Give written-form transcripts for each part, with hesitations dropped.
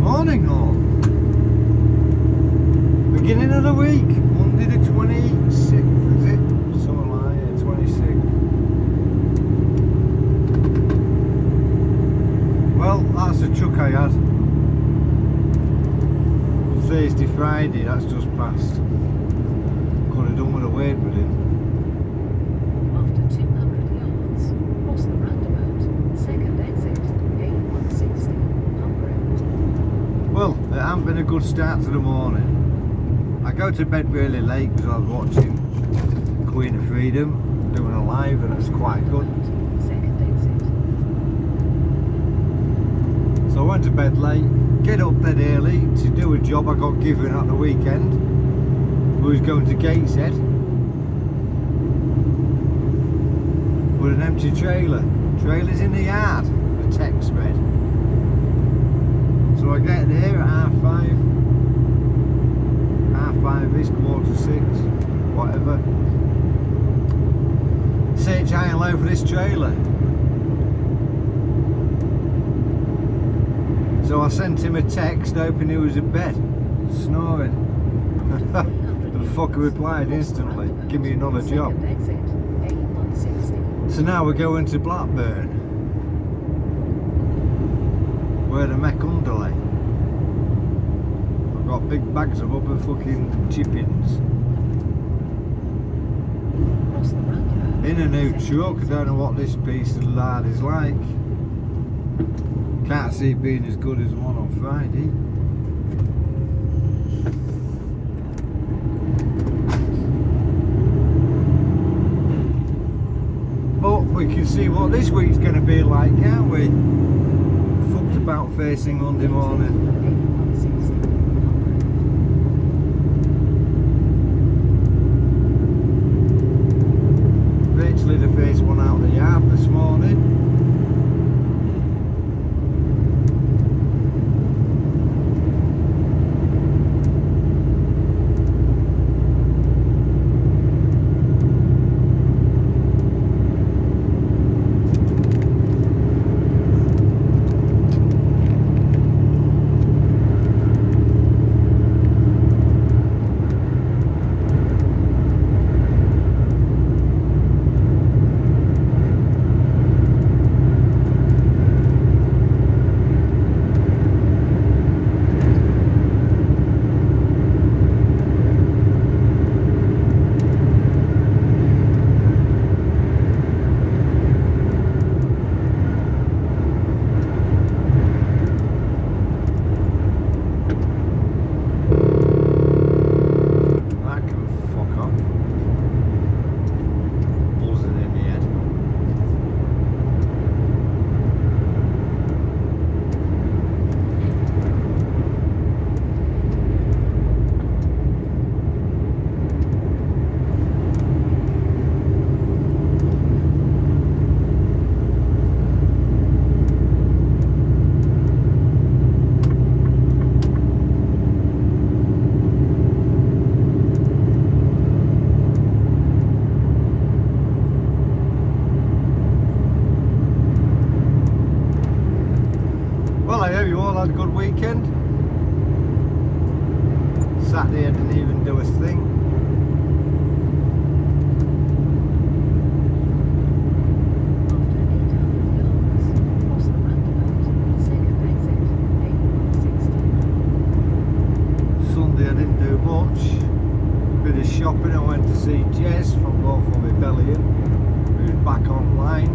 Morning all. Beginning of the week, Monday the 26th, is it? Something like that, 26th. Well, that's the truck I had. Thursday, Friday, that's just passed. Could have done with a wait with him. After 200 yards, cross the roundabout, second exit, A160, Humber. Well, it hasn't been a good start to the morning. I go to bed really late because I was watching Queen of Freedom doing a live and it's quite good. Second exit. So I went to bed late, get up dead early to do a job I got given at the weekend. We was going to Gateshead with an empty trailer. Trailer's in the yard, the text read. So I get there at 5:30. 5:30-ish, 5:45, whatever. Search high and low for this trailer. So I sent him a text hoping he was in bed, snoring. The fucker replied instantly, give me another job. So now we're going to Blackburn, where the Mech underlay. I've got big bags of other fucking chippings. In a new truck, I don't know what this piece of lard is like. Can't see it being as good as the one on Friday. But we can see what this week's going to be like, can't we? Fucked about facing Monday morning. Virtually the first one out of the yard this morning. Well, I hope you all had a good weekend. Saturday I didn't even do a thing. Sunday I didn't do much. Bit of shopping. I went to see Jez from Lawful Rebellion, who's back online.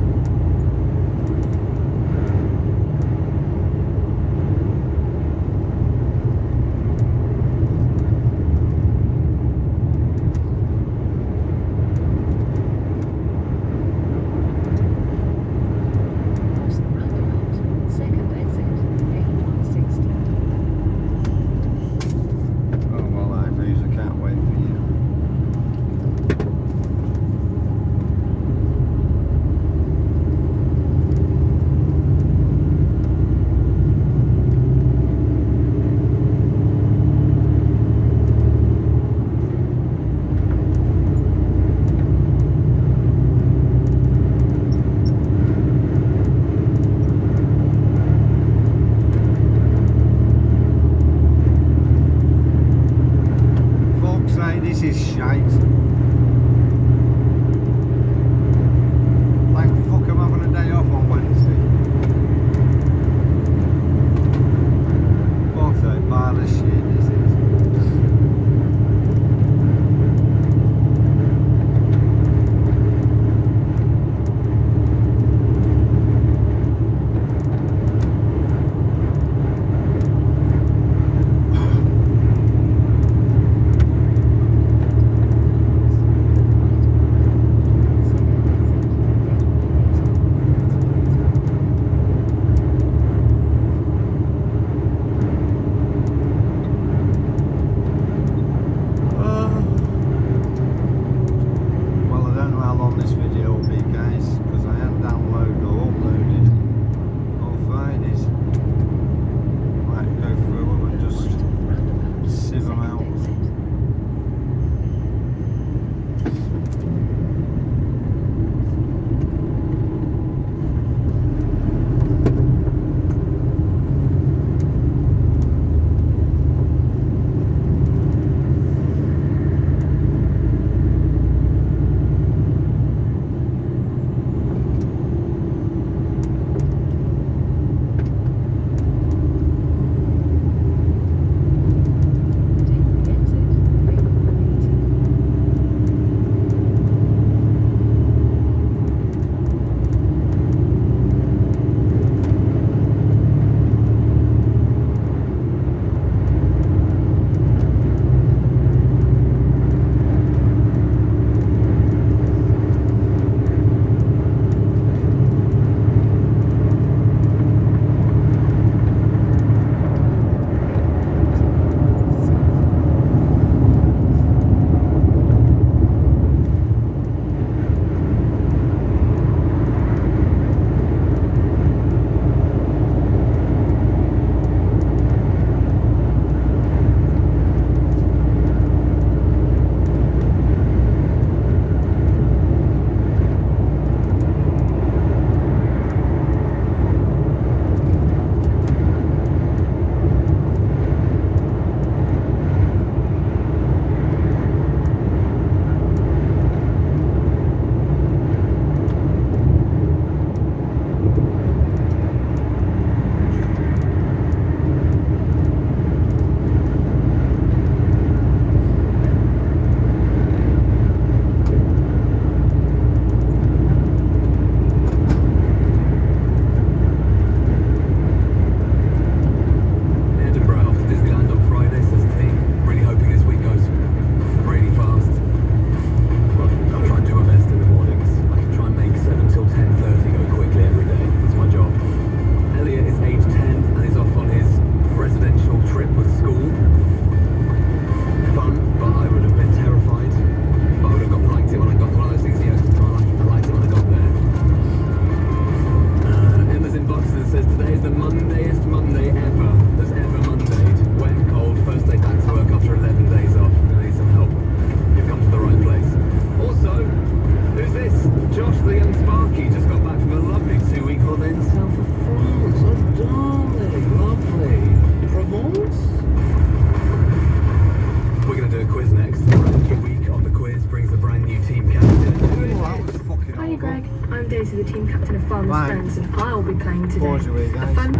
Farmer's Right. Friends and I'll be playing today. Pause away, The guys. fun-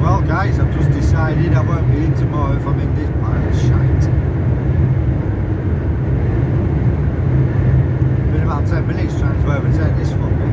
Well, guys, I've just decided I won't be in tomorrow if I'm in this pile of shite. Been about 10 minutes trying to overtake this fucker.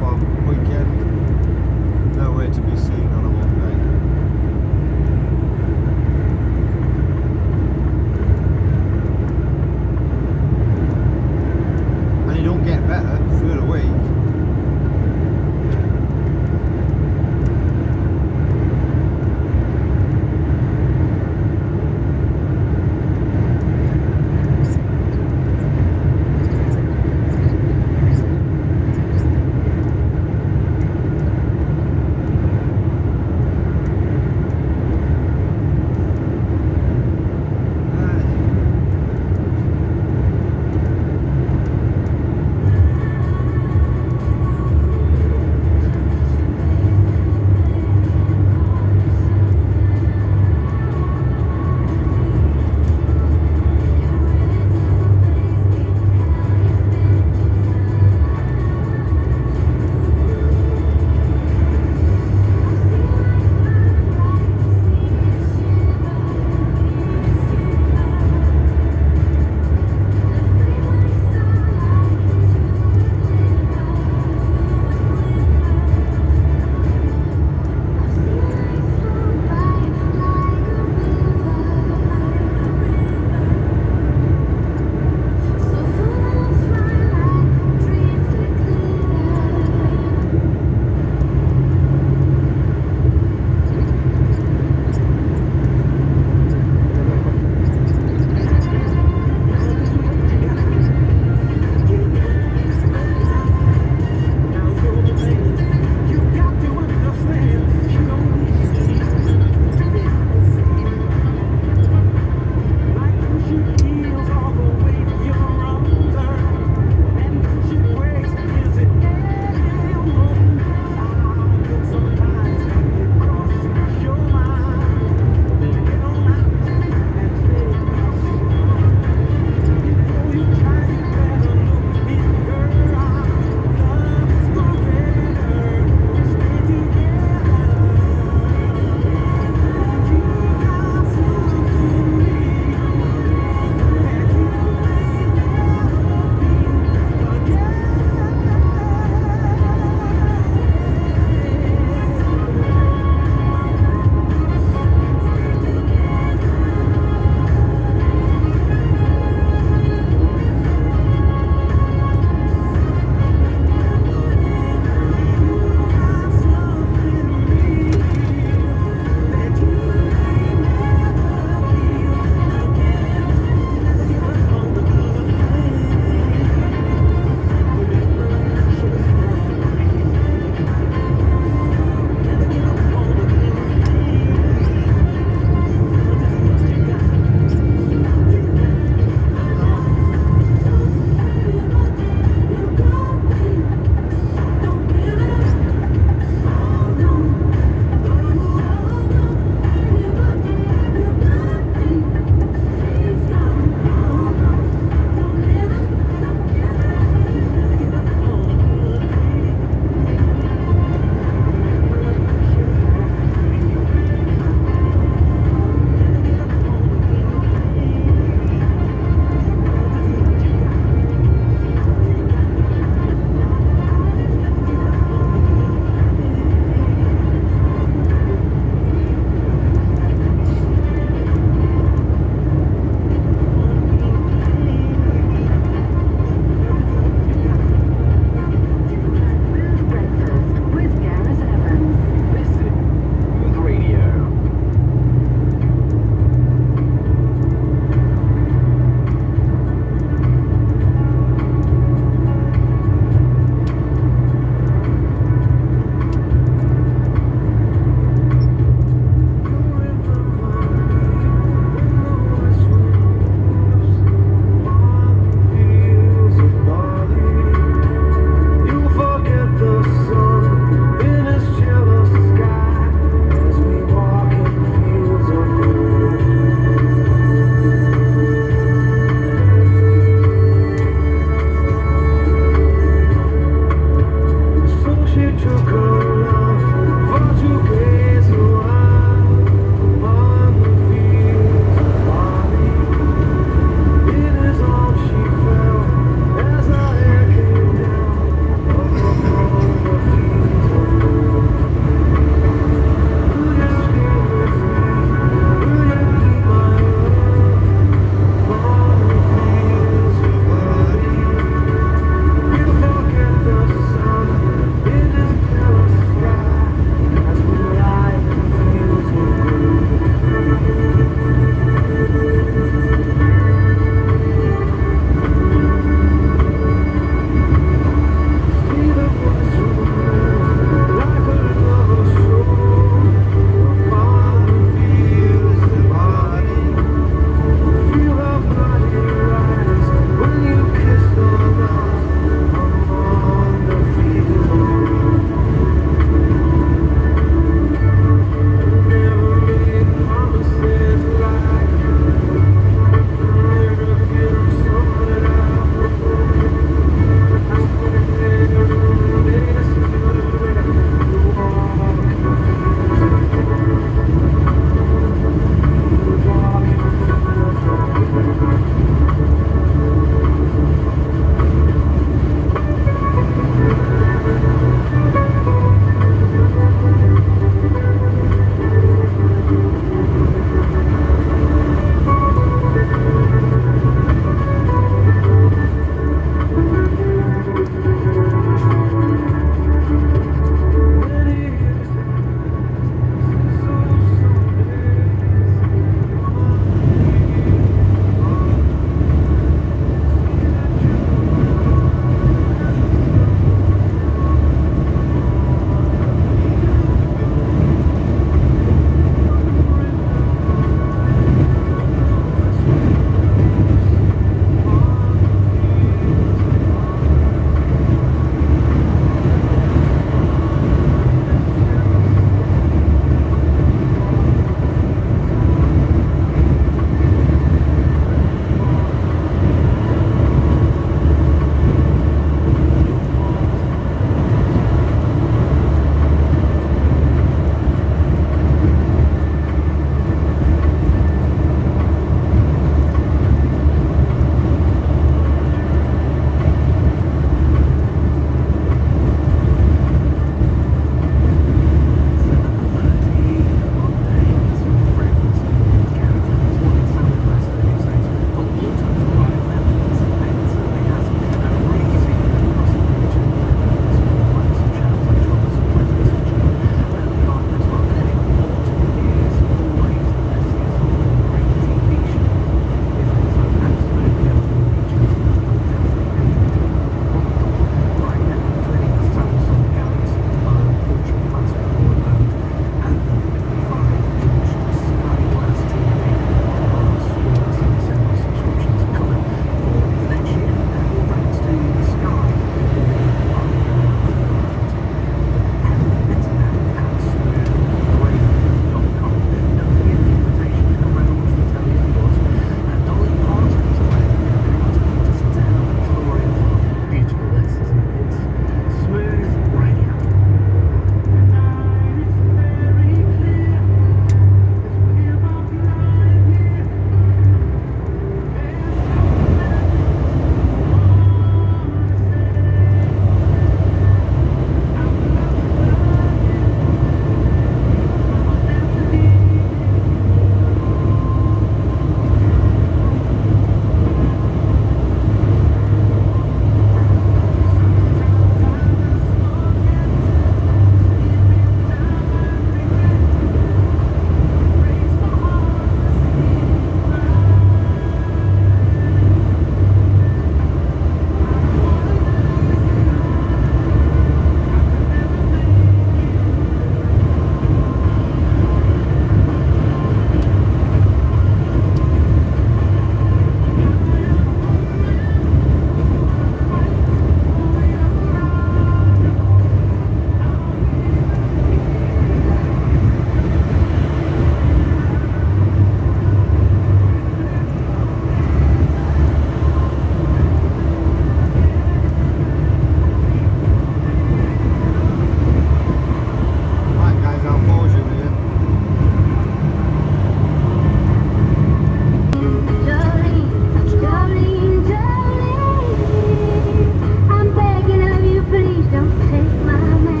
take my man.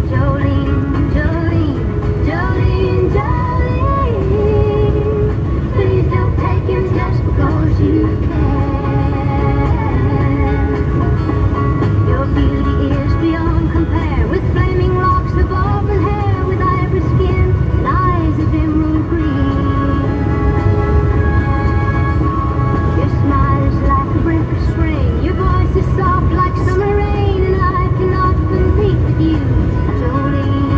Jolene, Jolene, Jolene, Jolene, please don't take him just because you can. Your beauty is beyond compare, with flaming locks of auburn hair, with ivory skin and eyes of emerald green. Your smile is like a breath of spring, your voice is soft like summer rain, and I cannot compete with you, Jolene.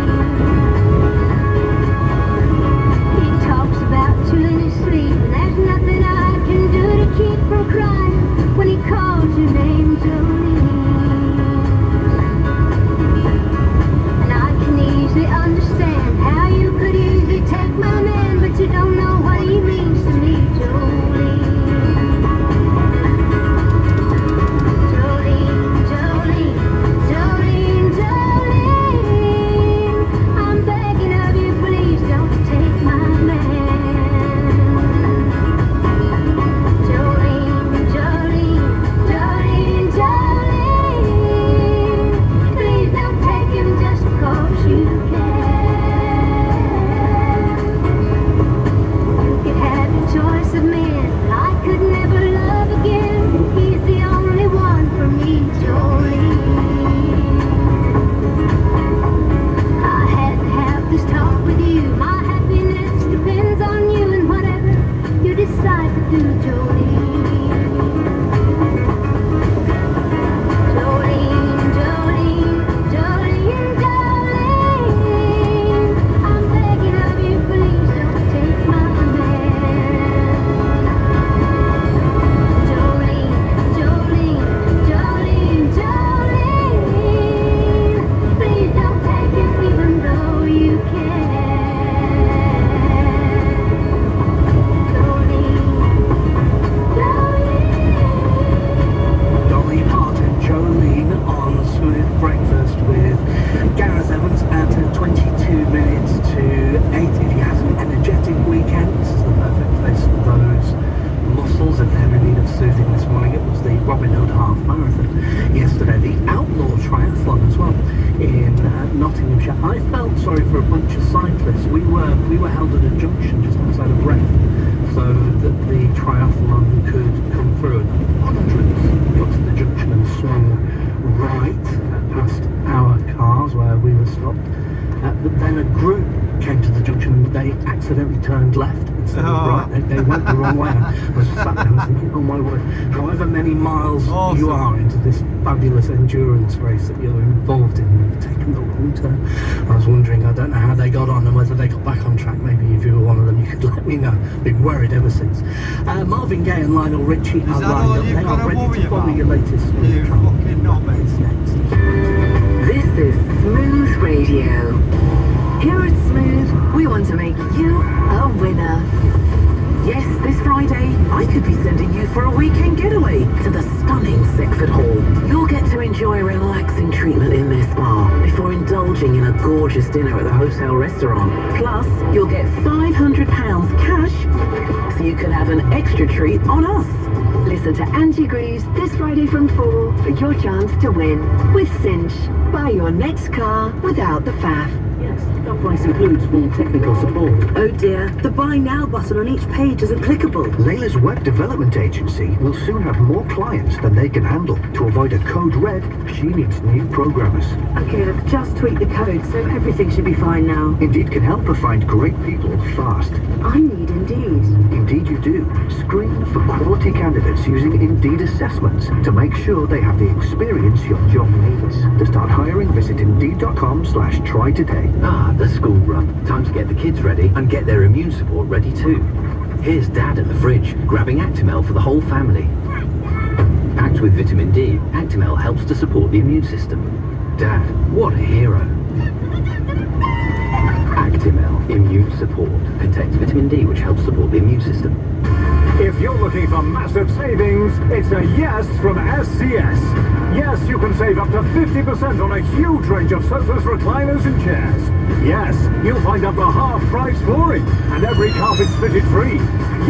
He talks about you in his sleep, and there's nothing I can do to keep from crying when he calls your name, Jolene. And I can easily understand how you could easily take my man, but you don't know what he means to me, Jolene. Jolene, Jolene, Jolene, Jolene, I'm begging of you, please don't take my man. Jolene, Jolene, Jolene, Jolene, please don't take him just because you can. You could have your choice of men, I could never love again. He's the only one for me, Jolene. I had to have this talk with you. My happiness depends on you, and whatever you decide to do, Jolene. Jolene, Jolene, Jolene, Jolene, I'm begging of you, please don't take my man. Jolene, Jolene, Jolene, Jolene, please don't take him even though you can. Jolene, Jolene. Dolly Parton, Jolene on Smooth Breakfast with Gareth Evans at 22 minutes to 8. If you had an energetic weekend, this is the perfect place for those muscles if they're in need of soothing this morning. It was the Robin Hood Half Marathon yesterday, the Outlaw Triathlon as well in Nottinghamshire. I felt sorry for a bunch of cyclists. We were held at a junction just outside of Wreath so that the triathlon could come through. Hundreds got to the junction and swung right past our cars where we were stopped. But then a group came to the junction and they accidentally turned left instead of right. They went the wrong way. I was sat there thinking, oh my word, however many miles you are into this fabulous endurance race that you're involved in, you've taken the wrong turn. I was wondering, I don't know how they got on and whether they got back on track. Maybe if you were one of them, you could let me know. Been worried ever since. Marvin Gaye and Lionel Richie are lined up. They are ready to follow your latest Smooth Travel. It's next. This is Smooth Radio. Here at Smooth, we want to make you a winner. Yes, this Friday, I could be sending you for a weekend getaway to the stunning Seckford Hall. You'll get to enjoy a relaxing treatment in their spa before indulging in a gorgeous dinner at the hotel restaurant. Plus, you'll get £500 cash, so you can have an extra treat on us. Listen to Angie Greaves this Friday from 4 for your chance to win with Cinch. Buy your next car without the faff. Yes, that price includes full technical support. Oh dear, the Buy Now button on each page isn't clickable. Layla's web development agency will soon have more clients than they can handle. To avoid a code red, she needs new programmers. Okay, I've just tweaked the code, so everything should be fine now. Indeed can help her find great people fast. I need Indeed. Indeed you do. Screen for quality candidates using Indeed assessments to make sure they have the experience your job needs. To start hiring, visit Indeed.com/try today. Ah, the school run. Time to get the kids ready and get their immune support ready too. Here's Dad at the fridge, grabbing Actimel for the whole family. Packed with vitamin D, Actimel helps to support the immune system. Dad, what a hero. Actimel Immune Support contains vitamin D, which helps support the immune system. If you're looking for massive savings, it's a yes from SCS. Yes, you can save up to 50% on a huge range of sofas, recliners and chairs. Yes, you'll find up to half-price flooring and every carpet's fitted free.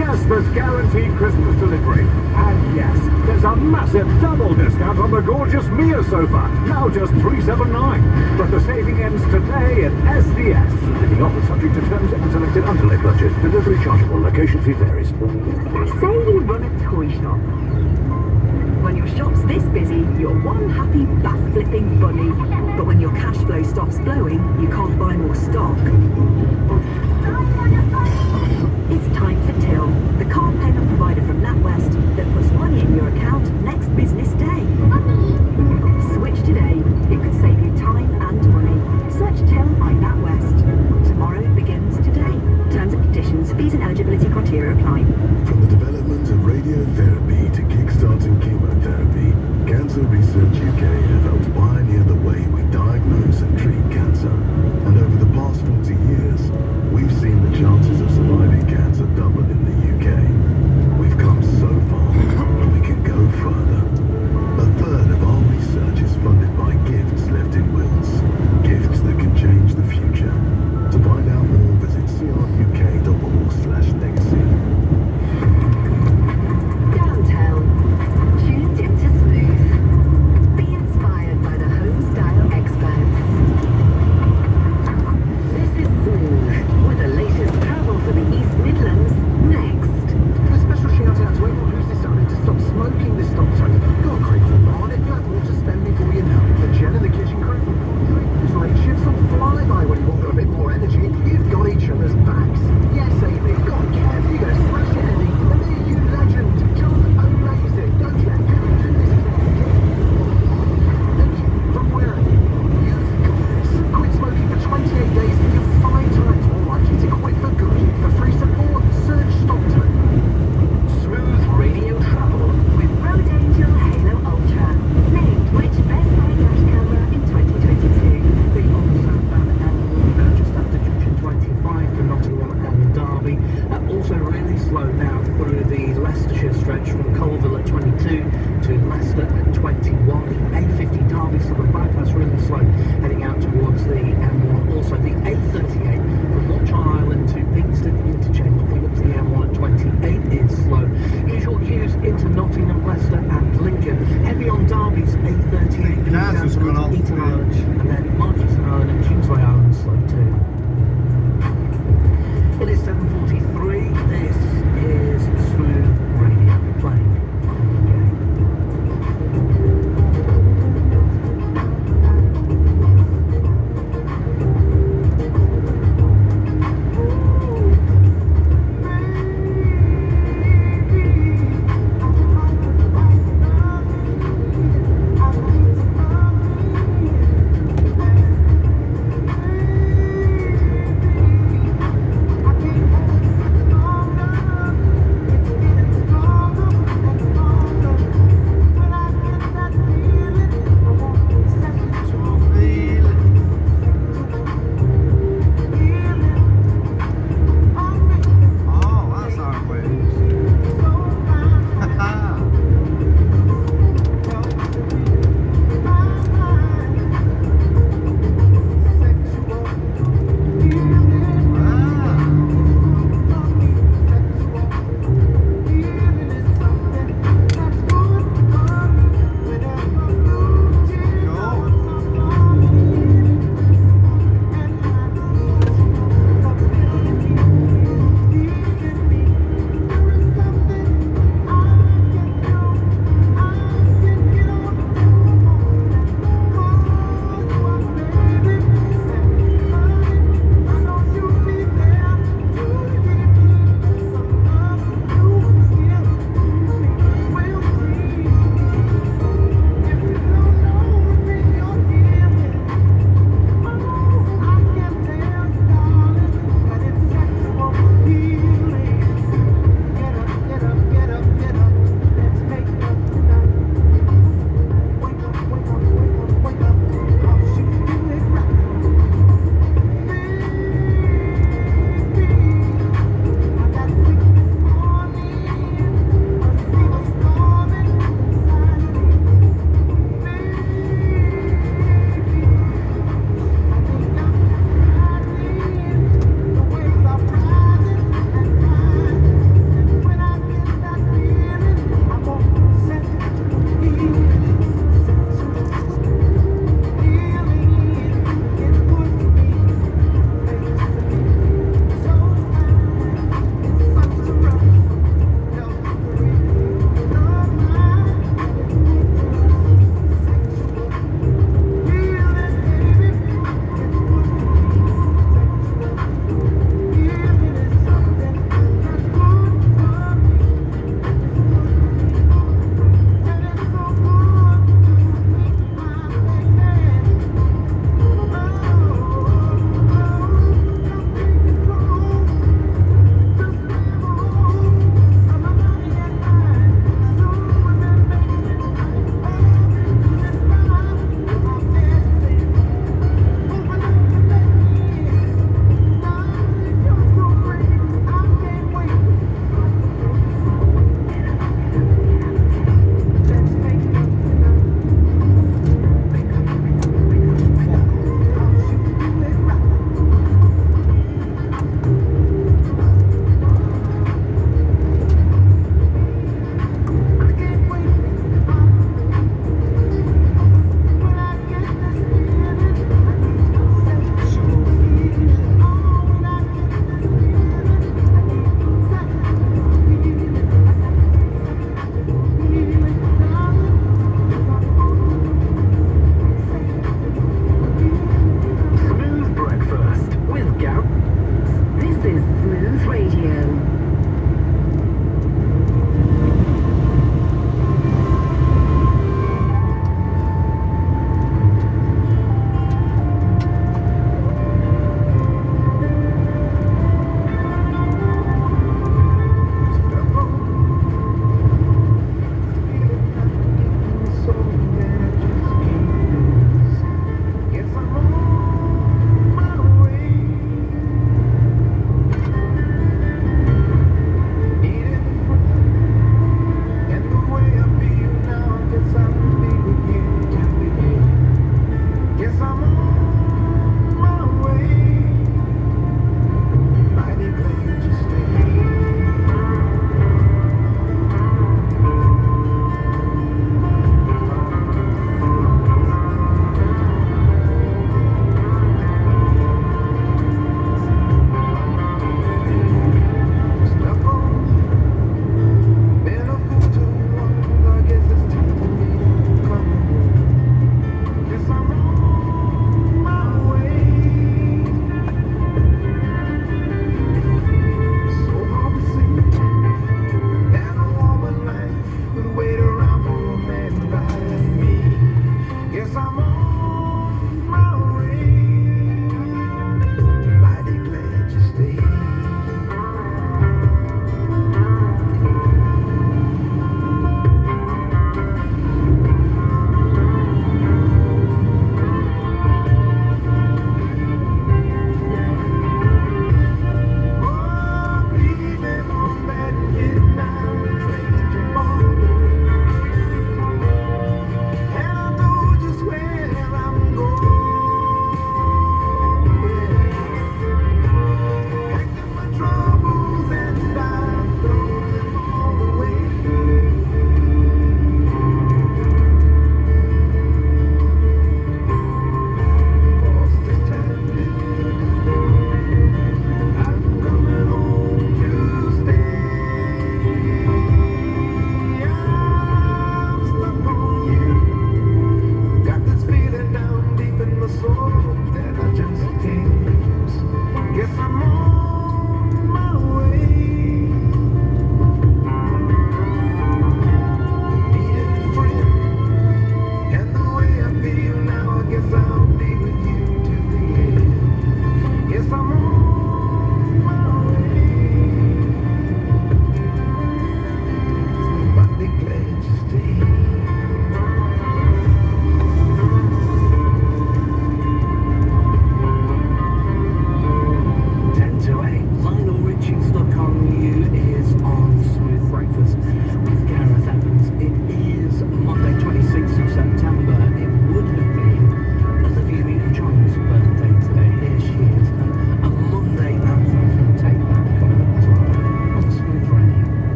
Yes, there's guaranteed Christmas delivery. And yes, there's a massive double discount on the gorgeous Mia sofa, now just $379. But the saving ends today at SDS. The offer subject to terms and selected underlay purchase. Delivery chargeable. Location fee varies. Say you run a toy shop. When your shop's this busy, you're one happy back-flipping bunny. But when your cash flow stops flowing, you can't buy more stock. It's time for Till, the car payment provider from NatWest that puts money in your account next business day. Switch today. It could save you time and money. Search Till by NatWest. Tomorrow begins today. Terms and conditions, fees and eligibility criteria apply. From the development of radiotherapy to kickstarting chemotherapy, Cancer Research UK have helped pioneer the way we diagnose and treat cancer. And over the past 40 years, we've seen the chances of surviving cancer double in the UK. We've come so far, and we can go further. A third of our research is funded by gifts left in wills. Gifts that can change the future. To find out more, visit cruk.org/legacy. Downtown. Tuned into Smooth. Be inspired by the home style experts. This is Smooth, with the latest travel for the East Midlands next. A special shout out to everyone who's decided to stop smoking this October. Got a grateful morning, you have more to spend before you know it. The Jen and the kitchen crew from Pondering, whose late shifts will fly by when you want a bit more energy. You've got each other's backs. Yes, Amy, go on, Kev, you go smash it, Eddie. And there you legend, just amazing, don't you? This is thank you from wherever you've got this. Quit smoking for 28 days and you're 5 times more likely to quit for good. For free support, search Stockton. Smooth radio travel with Road Angel Halo Ultra, named which best buy dash camera in 2022. The on-southbound M1 just after junction 25 for Nottingham and Derby. Also really slow now through the Leicestershire stretch from Colville at 22 to Leicester at 21. The A50 Derby Southern bypass really slow heading out towards the M1. Also the A38 from Watch Island to Bingston interchange heading up to the M1 at 28 is slow. Usual queues into Nottingham, Leicester and Lincoln. Heavy on Derby's A38. Gas has gone off Eton the Island, edge. and then Marcheston Island and Kingsway Island slow too. It is 7:43. This is Smooth Radio playing on the game.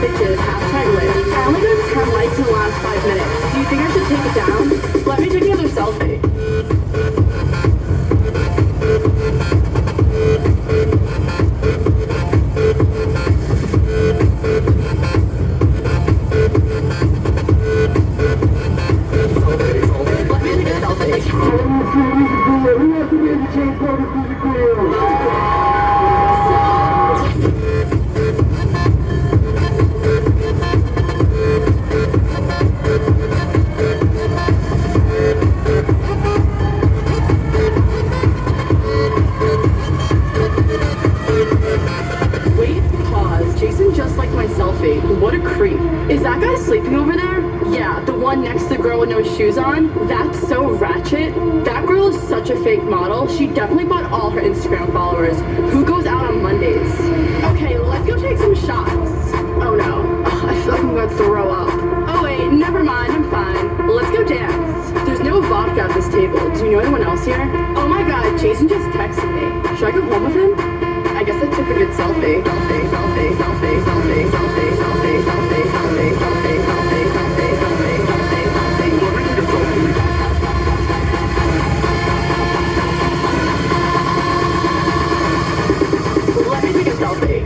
bitches, #lit. I only got 10 likes in the last 5 minutes. Do you think I should take it down? Let me take another selfie. Let me take a selfie. Wait, pause. Jason just liked my selfie. What a creep. Is that guy sleeping over there? Yeah, the one next to the girl with no shoes on? That's so ratchet. That girl is such a fake model. She definitely bought all her Instagram followers. Who goes out on Mondays? Okay, let's go take some shots. Oh no. Ugh, I feel like I'm gonna throw up. Oh wait, never mind, I'm fine. Let's go dance. There's no vodka at this table. Do you know anyone else here? Oh my god, Jason just texted me. Should I go home with him? I guess I took a good selfie. Selfie, selfie, selfie, selfie, selfie, selfie, selfie, selfie, selfie, selfie, selfie, selfie, selfie. Let me take a selfie.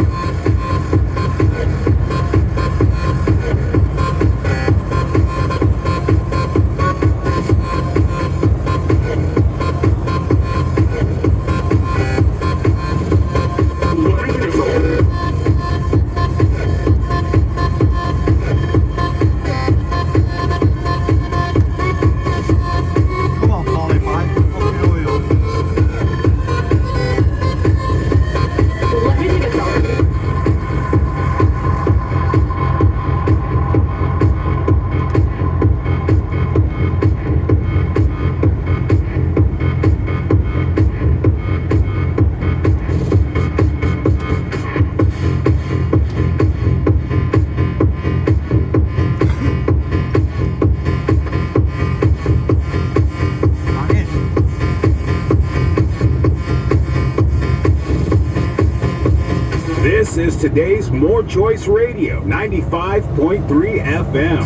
This is today's More Choice Radio, 95.3 FM.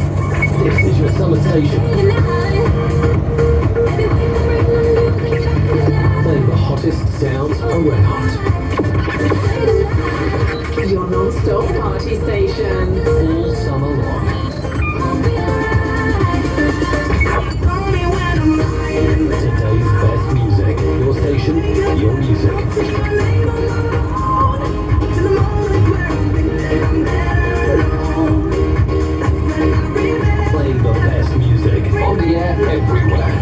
This is your summer station. Playing the hottest sounds around. Your non-stop party station. All summer long. Today's best music. Your station, your music. Playing the best music on the air everywhere.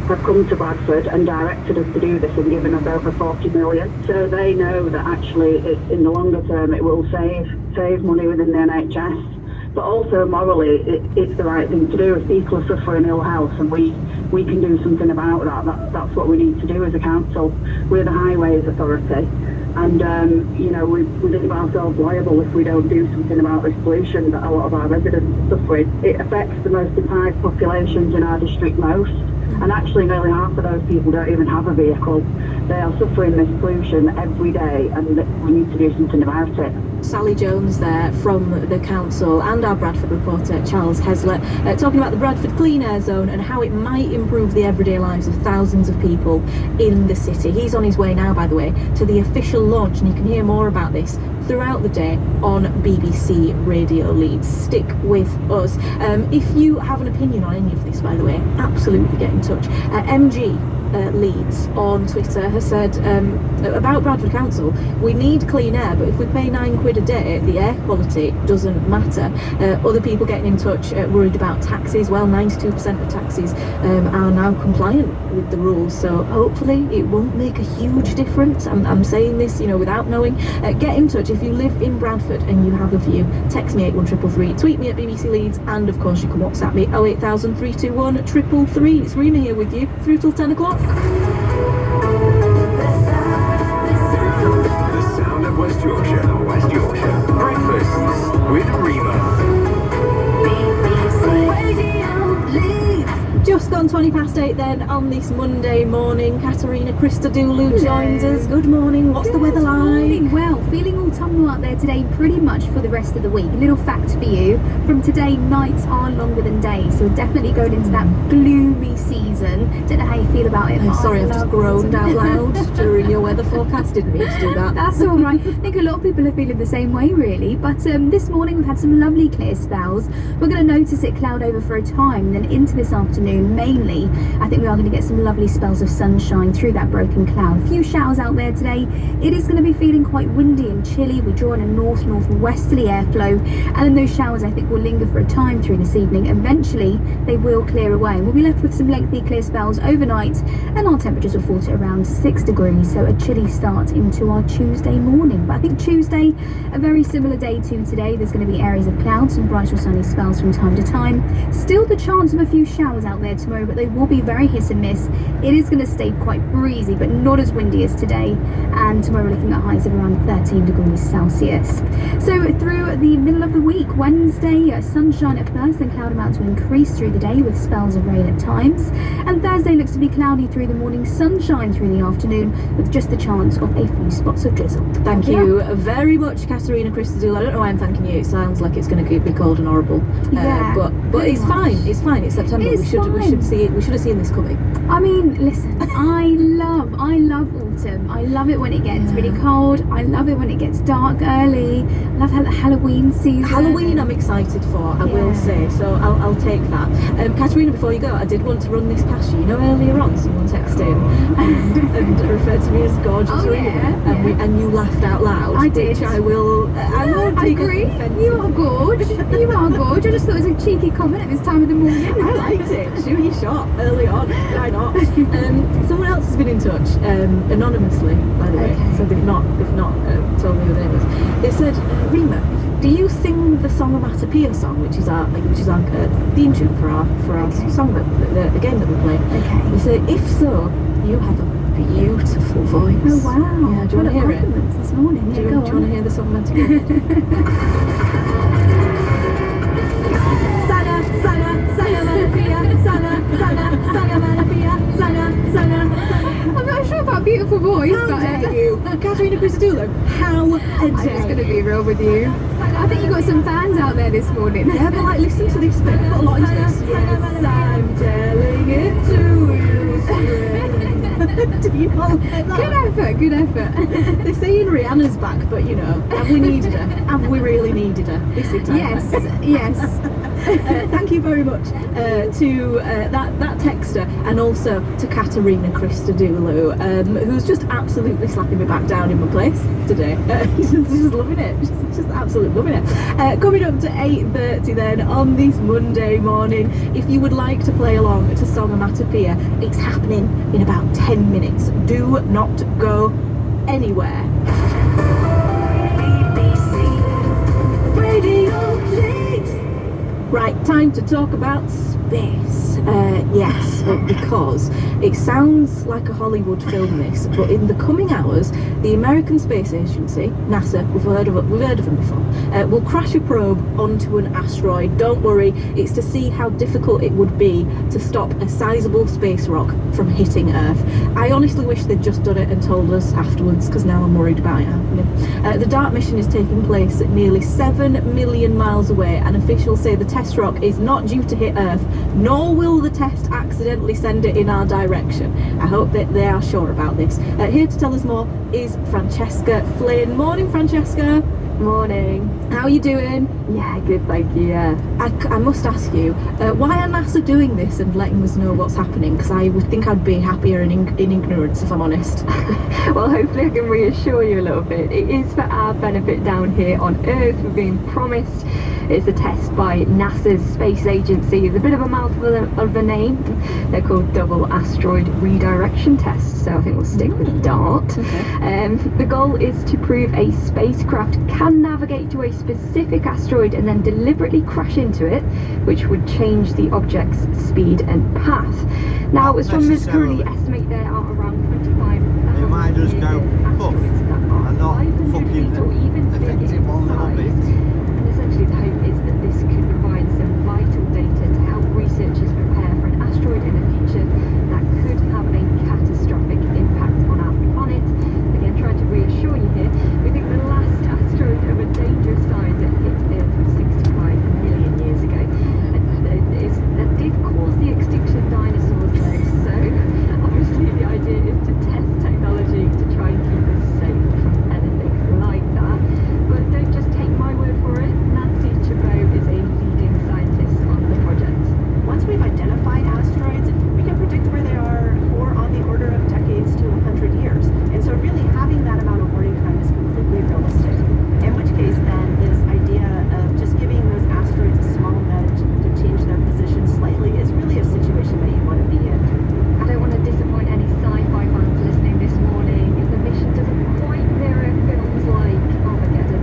Have come to Bradford and directed us to do this and given us over 40 million. So they know that actually in the longer term it will save money within the NHS. but also morally, it's the right thing to do. If people are suffering ill health and we can do something about that's what we need to do as a council. We're the Highways Authority, and we leave ourselves liable if we don't do something about this pollution that a lot of our residents are suffering. It affects the most deprived populations in our district most, and actually nearly half of those people don't even have a vehicle. They are suffering this pollution every day, and we need to do something about it. Sally Jones there from the council, and our Bradford reporter Charles Hesler talking about the Bradford Clean Air Zone and how it might improve the everyday lives of thousands of people in the city. He's on his way now, by the way, to the official launch, and you can hear more about this throughout the day on BBC Radio Leeds. Stick with us. If you have an opinion on any of this, by the way, absolutely get in touch. MG Leeds on Twitter has said about Bradford Council, we need clean air, but if we pay £9 a day, the air quality doesn't matter. Other people getting in touch worried about taxis. Well, 92% of taxis are now compliant with the rules, so hopefully it won't make a huge difference. I'm saying this, without knowing. Get in touch if you live in Bradford and you have a view. Text me 81333, tweet me at BBC Leeds, and of course you can WhatsApp me 08000 321 333. It's Rena here with you through till 10 o'clock. The sound of West Yorkshire. West Yorkshire. Breakfasts with Rima. Just gone 8:20 then on this Monday morning. Katerina Christodoulou joins us. Good morning. What's the weather like? Morning. Well, feeling autumnal out there today pretty much for the rest of the week. Little fact for you, from today nights are longer than days, so we're definitely going into that gloomy season. Don't know how you feel about it. I'm sorry, I've just groaned out loud during your weather forecast. Didn't mean to do that. That's all right. I think a lot of people are feeling the same way really, but this morning we've had some lovely clear spells. We're going to notice it cloud over for a time, and then into this afternoon mainly I think we are going to get some lovely spells of sunshine through that broken cloud. A few showers out there today. It is going to be feeling quite windy and chilly. We're drawing a northwesterly airflow, and then those showers I think will linger for a time through this evening. Eventually they will clear away and we'll be left with some lengthy clear spells overnight, and our temperatures will fall to around 6 degrees, so a chilly start into our Tuesday morning. But I think Tuesday, a very similar day to today. There's going to be areas of clouds and bright or sunny spells from time to time. Still the chance of a few showers out there tomorrow, but they will be very hit and miss. It is going to stay quite breezy but not as windy as today, and tomorrow we're looking at highs of around 13 degrees Celsius. So through the middle of the week, Wednesday, sunshine at first, then cloud amounts will increase through the day with spells of rain at times, and Thursday looks to be cloudy through the morning, sunshine through the afternoon with just the chance of a few spots of drizzle. Thank you very much, Katerina Christodoulou. I don't know why I'm thanking you. It sounds like it's going to be cold and horrible. But it's fine. It's fine. It's September. We should see it. We should have seen this coming. I mean, listen, I love autumn. I love it when it gets really cold. I love it when it gets dark early. I love the Halloween season. Halloween I'm excited for, I will say, so I'll take that. Katerina, before you go, I did want to run this past you. Earlier on someone texted in and referred to me as gorgeous Rena, and you laughed out loud. I did. Which I won't agree. You are gorge. You are gorge. I just thought it was a cheeky comment at this time of the morning. I liked it. Shoot your shot early on. Why not? Someone else has been in touch, anonymously, by the way. So they've not told me who their name is. They said, Rima, do you sing the Songomatopia song, which is our theme tune for our song the game that we play? Okay. They say, if so, you have a beautiful voice. Oh wow! Yeah, do you want to hear it? This morning. Do you want to hear the Songomatopia? I'm not sure about beautiful voice, How dare you? Katerina Christodoulou, how dare I'm just going to be real with you. I think you got some fans out there this morning. Yeah, but like, listen to this bit. Put a lot into this. Yes, I'm telling it to you. Do you know that? Good effort. They're saying Rihanna's back, but have we needed her? Have we really needed her? This is time. Yes. Thank you very much to that texter, and also to Katerina Christodoulou, who's just absolutely slapping me back down in my place today. She's just loving it. She's just absolutely loving it. Coming up to 8:30 then on this Monday morning, if you would like to play along to Songomatopia, it's happening in about 10 minutes. Do not go anywhere. BBC Radio Leeds. Right, time to talk about space. Yes, because it sounds like a Hollywood film, this, but in the coming hours, the American Space Agency, NASA, we've heard of them before, will crash a probe onto an asteroid. Don't worry, it's to see how difficult it would be to stop a sizable space rock from hitting Earth. I honestly wish they'd just done it and told us afterwards, because now I'm worried about it happening. The DART mission is taking place at nearly 7 million miles away, and officials say the test rock is not due to hit Earth, nor will the test accidentally send it in our direction. I hope that they are sure about this. Here to tell us more is Francesca Flynn. Morning, Francesca. Morning. How are you doing? Yeah, good, thank you, yeah. I must ask you, why are NASA doing this and letting us know what's happening? Because I would think I'd be happier in ignorance, if I'm honest. Well, hopefully I can reassure you a little bit. It is for our benefit down here on Earth. We're being promised. It's a test by NASA's space agency. It's a bit of a mouthful of a name. They're called Double Asteroid Redirection Tests, so I think we'll stick with DART. Okay. The goal is to prove a spacecraft can navigate to a specific asteroid and then deliberately crash into it, which would change the object's speed and path. Now, astronomers currently estimate there are around 25,000 It might just go puff and not fucking effective one little bit. And essentially the hope is that this could provide some vital data to help researchers prepare for an asteroid in the future that could have a catastrophic impact on our planet. Again, trying to reassure you here, we think the last asteroid of a dangerous size that hit Earth was 65 million years ago. That did cause the extinction of dinosaurs though, so obviously the idea is to test technology to try and keep us safe from anything like that. But don't just take my word for it. Nancy Chabot is a leading scientist on the project. Once we've identified asteroids, we can predict where they are for on the order of decades to 100 years. And so really having that amount of warning time is completely realistic. In which case then this idea of just giving those asteroids a small nudge to change their position slightly is really a situation that you want to be in. I don't want to disappoint any sci-fi fans listening this morning if the mission doesn't quite mirror films like Armageddon.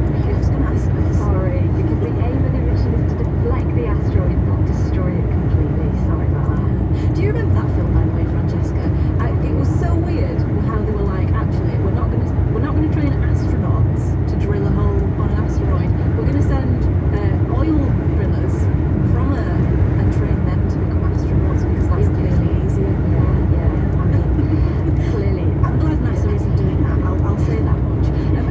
Sorry, because the aim of the mission is to deflect the asteroid, not destroy it completely. Sorry about that. Do you remember that film, by the way, Francesca? It was so weird how they were like, actually, we're not going to train astronauts to drill a hole on an asteroid. We're going to send oil drillers from Earth and train them to become astronauts because that's clearly easier. Yeah. I mean, clearly. I'm glad NASA isn't doing that. I'll say that much.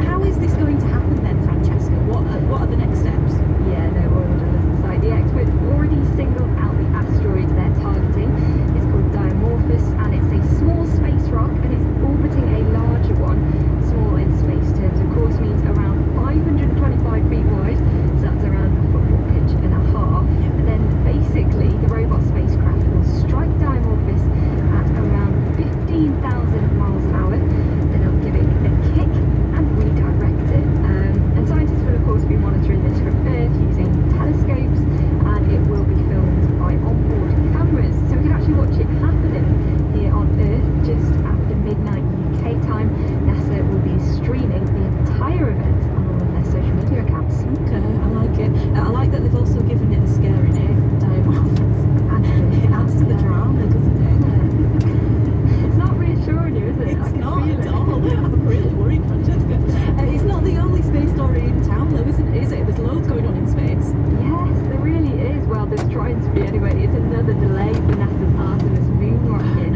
How is this going to happen then, Francesca? What are the next steps? Yeah, no, oil drillers inside. The experts already singled out the asteroid they're targeting. It's called Dimorphos, and it's a small space rock, and it's orbiting a larger one. Small in space terms, of course, means around 525 feet wide, so that's around a football pitch and a half. And then basically, the robot spacecraft will strike Dimorphos at around 15,000 miles an hour. Then it'll give it a kick and redirect it. And scientists will, of course, be monitoring this from Earth using telescopes, and it will be filmed by onboard cameras, so we can actually watch it happening here on Earth just after midnight UK time. NASA will be streaming the entire event on all of their social media accounts. Okay, I like it. I like that they've also given it a scary name, Dimorphos. It adds to the drama, doesn't it? It's not reassuring you, is it? It's not at all. I'm really worried, Francesca. It's not the only space story in town, though, isn't it? Is it? There's loads going on in space. Yes, there really is. Well, there's trying to be anyway. It's another delay for NASA's Artemis moon rocket.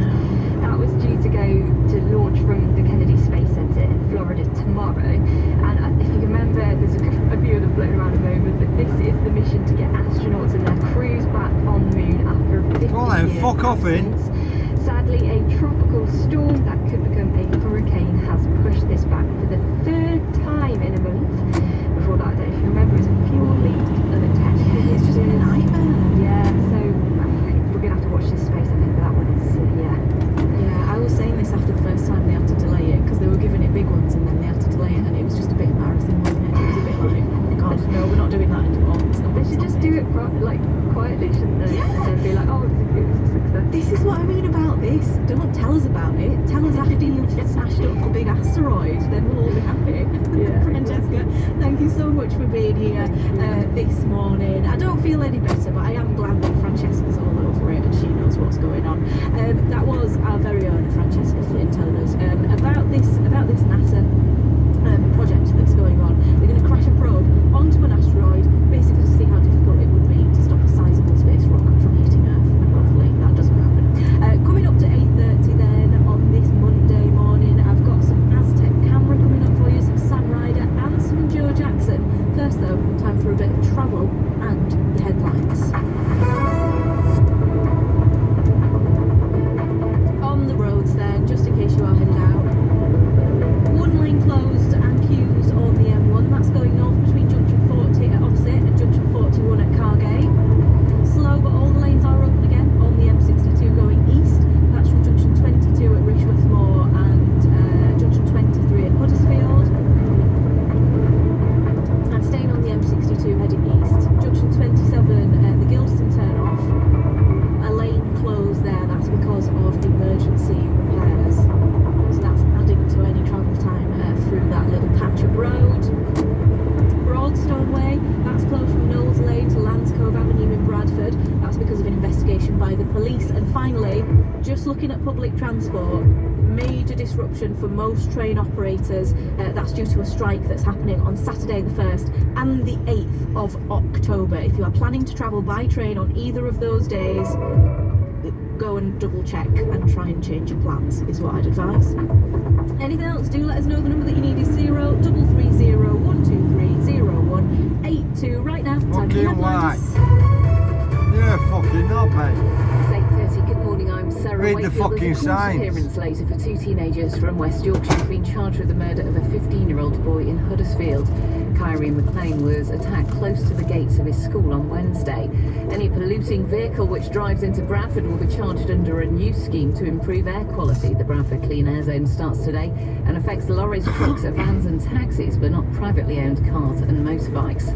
That was due to go to launch from the Kennedy Space Center in Florida tomorrow. And if you remember, there's a few of them floating around at the moment, but this is the mission to get astronauts and their crews back on the moon after 50 years. Fuck off in. Sadly, a tropical storm that could become a hurricane has pushed this back for the third time in a month. Before that, if you remember, it was a fuel leak and a technical It's just been a nightmare. Yeah, so we're going to have to watch this space, I think, for that one. Yeah, I was saying this after the first time they had to delay it because they were giving it big ones and then they had to delay it, and it was just a bit embarrassing, wasn't it? It was a bit like, oh god, no, we're not doing that anymore. They should just do it quietly, shouldn't they? Yeah. And then be like, oh, it was a success. This is what I mean about about this. Don't tell us about it. Tell us after you've smashed up the big asteroid, then we'll all be happy. Yeah. Francesca, thank you so much for being here this morning. I don't feel any better, but I am glad that Francesca's all over it and she knows what's going on. That was our very own Francesca Flynn telling us about this NASA project that's going on. They're going to crash a probe onto an asteroid, basically to see how difficult it would be to stop a sizable space rock from hitting Earth, and hopefully that doesn't happen. Coming up to 8:30 then on this Monday morning, I've got some Aztec Camera coming up for you, some Sam Ryder and some Joe Jackson. First though, time for a bit of travel and the headlines. On the roads then, just in case you are headed out. One lane closed and queues on the M1. That's going north between junction 40 at Ossett and junction 41 at Cargate. Slow, but all the lanes are open again on the M62 going east. That's from junction 22 at Rishworth Moor and junction 23 at Huddersfield. And staying on the M62 heading east, junction 27 at the Gildeston turn off. A lane closed there. That's because of emergency repairs. So that's adding to any travel time through that little patch of road. Broadstone Way, that's closed from Knowles Lane to Landscove Avenue in Bradford. That's because of an investigation by the police. And finally, just looking at public transport, major disruption for most train operators. That's due to a strike that's happening on Saturday the 1st and the 8th of October. If you are planning to travel by train on either of those days, go and double check and try and change your plans is what I'd advise. Anything else, do let us know. The number that you need is 0330 123 0182. Right now, time for the headlines. Yeah, fucking not, mate. It's 8:30. Good morning, I'm Sarah Read the Wakefield. fucking There's a court signs. appearance later for two teenagers from West Yorkshire who've been charged with the murder of a 15-year-old boy in Huddersfield. Kyrie McLean was attacked close to the gates of his school on Wednesday. Any polluting vehicle which drives into Bradford will be charged under a new scheme to improve air quality. The Bradford Clean Air Zone starts today and affects lorries, trucks, vans and taxis, but not privately owned cars and motorbikes.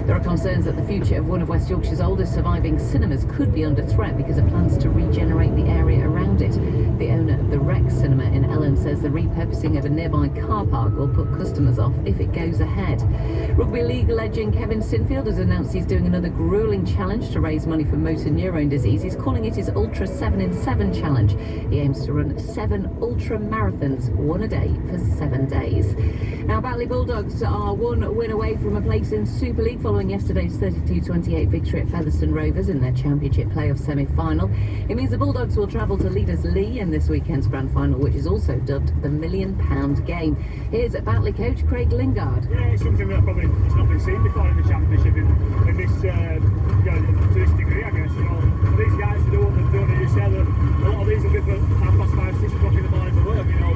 There are concerns that the future of one of West Yorkshire's oldest surviving cinemas could be under threat because of plans to regenerate the area around it. The owner of the Rex Cinema in Ellen says the repurposing of a nearby car park will put customers off if it goes ahead. Rugby League legend Kevin Sinfield has announced he's doing another gruelling challenge to raise money for motor neurone disease. He's calling it his Ultra 7 in 7 challenge. He aims to run 7 ultra marathons, one a day for 7 days. Now, Batley Bulldogs are one win away from a place in Super League following yesterday's 32-28 victory at Featherstone Rovers in their Championship playoff semi-final. It means the Bulldogs will travel to Leaders Lee in this weekend's grand final, which is also dubbed the £1 Million game. Here's Batley coach Craig Lingard. Yeah, it's something that probably has not been seen before in the Championship in this, to this degree, I guess. You know, for these guys to do what they've done, and you said that a lot of these will be for 5:30, 6 o'clock in the morning for work. You know,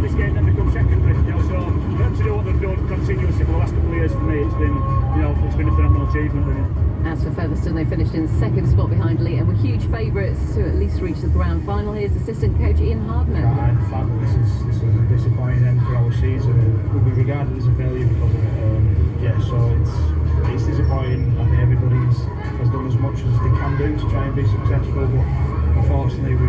this game then becomes secondary. You know, so for them to do what they've done continuously for the last couple of years, for me, it's been a phenomenal achievement. Really. As for Featherstone, they finished in second spot behind Lee and were huge favourites to at least reach the grand final. Here's assistant coach Ian Hardman. Right, the fact that this was a disappointing end for our season, it will be regarded as a failure because of it. So it's disappointing. I think everybody has done as much as they can do to try and be successful, but unfortunately we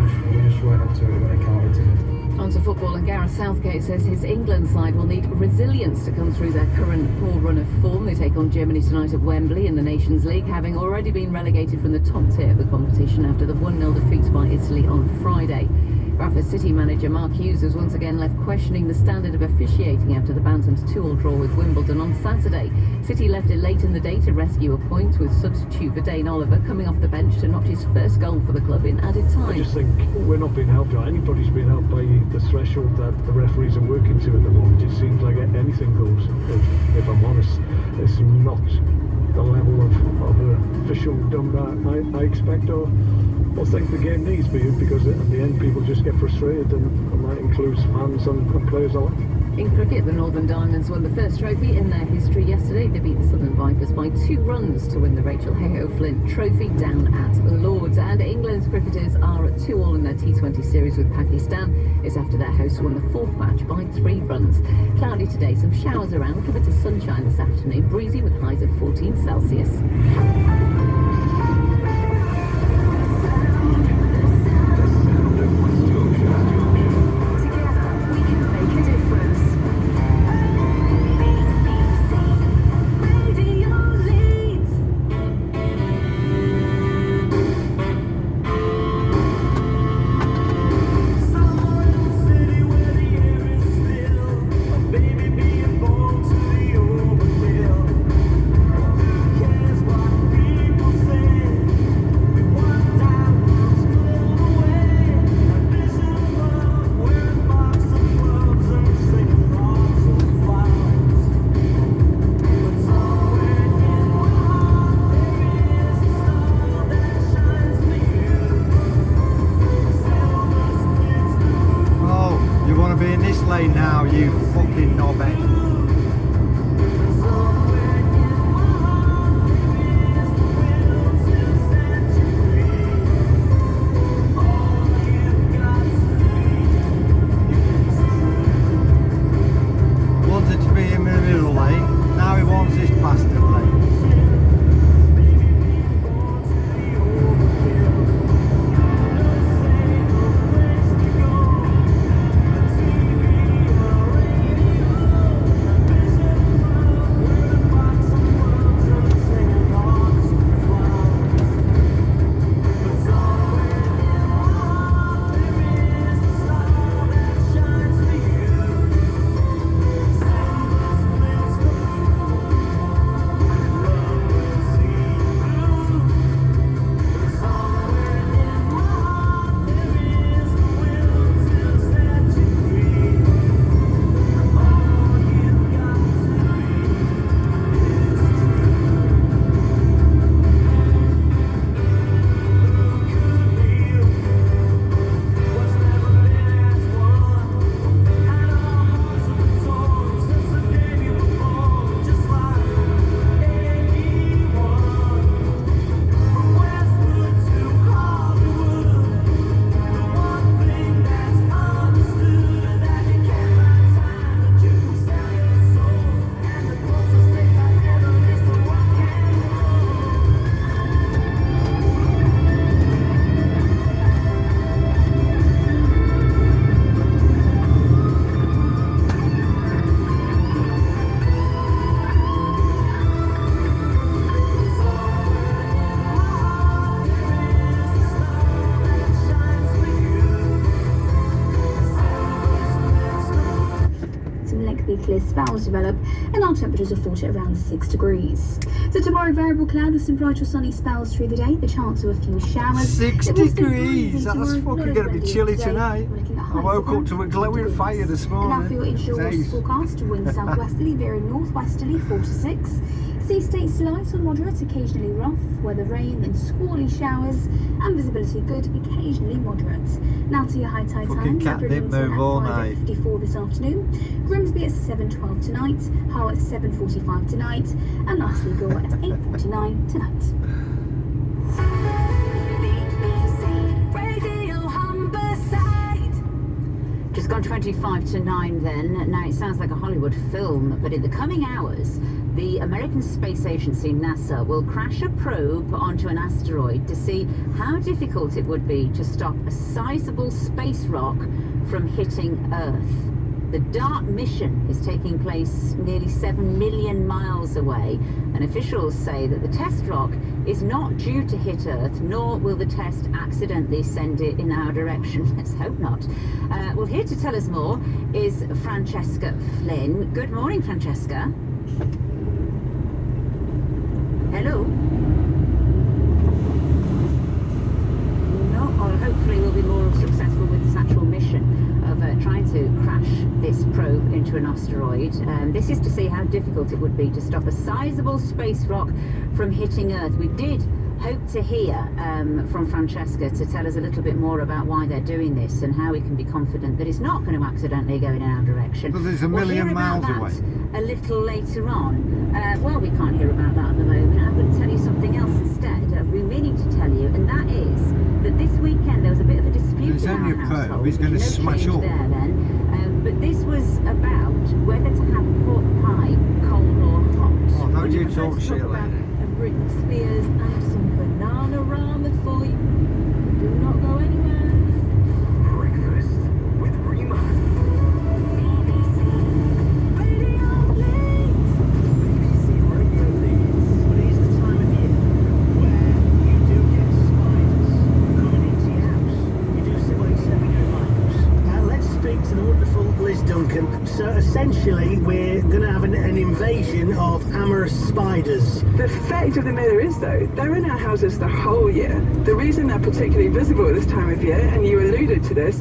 just weren't up to it when it counted today. On to football, and Gareth Southgate says his England side will need resilience to come through their current poor run of form. They take on Germany tonight at Wembley in the Nations League, having already been relegated from the top tier of the competition after the 1-0 defeat by Italy on Friday. Bradford City manager Mark Hughes was once again left questioning the standard of officiating after the Bantams 2-2 draw with Wimbledon on Saturday. City left it late in the day to rescue a point, with substitute Dane Oliver coming off the bench to notch his first goal for the club in added time. I just think we're not being helped out. Anybody's being helped by the threshold that the referees are working to at the moment. It seems like anything goes, if I'm honest. It's not the level of officialdom that I expect or think the game needs, because at the end people just get frustrated, and that includes fans and players alike. In cricket, the Northern Diamonds won the first trophy in their history yesterday. They beat the Southern Vipers by 2 runs to win the Rachel Hayhoe Flint Trophy down at Lords. And England's cricketers are at 2-2 in their T20 series with Pakistan. It's after their hosts won the 4th match by 3 runs. Cloudy today, some showers around, covered to sunshine this afternoon, breezy with highs of 14 Celsius. lane now, you fucking knobhead. Wanted to be in the middle lane, now he wants this bastard lane. Clear spells develop and our temperatures are thought at around 6 degrees. So tomorrow, variable cloud with some bright or sunny spells through the day, the chance of a few showers. 6 degrees, that's fucking going to be chilly tonight. I woke up to a glowing fire this morning. And now for your inshore forecast, wind southwesterly, veering northwesterly 4 to 6. Sea states light or moderate, occasionally rough, weather rain, then squally showers, and visibility good, occasionally moderate. Now to your high tide time. Cat didn't move all night. 5:54 this afternoon. Grimsby at 7:12 tonight, Hull at 7:45 tonight, and lastly Gore at 8:49 tonight. Just gone 25 to 9 then. Now it sounds like a Hollywood film, but in the coming hours, the American Space Agency, NASA, will crash a probe onto an asteroid to see how difficult it would be to stop a sizable space rock from hitting Earth. The DART mission is taking place nearly 7 million miles away, and officials say that the test rock is not due to hit Earth, nor will the test accidentally send it in our direction. Let's hope not. Well, here to tell us more is Francesca Flynn. Good morning, Francesca. Hello? No, or hopefully we'll be more successful with this actual mission of trying to crash this probe into an asteroid. This is to see how difficult it would be to stop a sizable space rock from hitting Earth. We did hope to hear from Francesca to tell us a little bit more about why they're doing this and how we can be confident that it's not going to accidentally go in our direction. Because it's a million miles away. A little later on. Well, we can't hear about that at the moment. I'm going to tell you something else instead. I've been meaning to tell you, and that is that this weekend there was a bit of a dispute in our household. He's going to smash up. There then, but this was about whether to have pork pie cold or hot. Oh, don't you talk shit like that. Britney Spears and some banana ramen for you. Do not go anywhere. Breakfast with Rima. Duncan. So essentially we're going to have an invasion of amorous spiders. The fact of the matter is though, they're in our houses the whole year. The reason they're particularly visible at this time of year, and you alluded to this,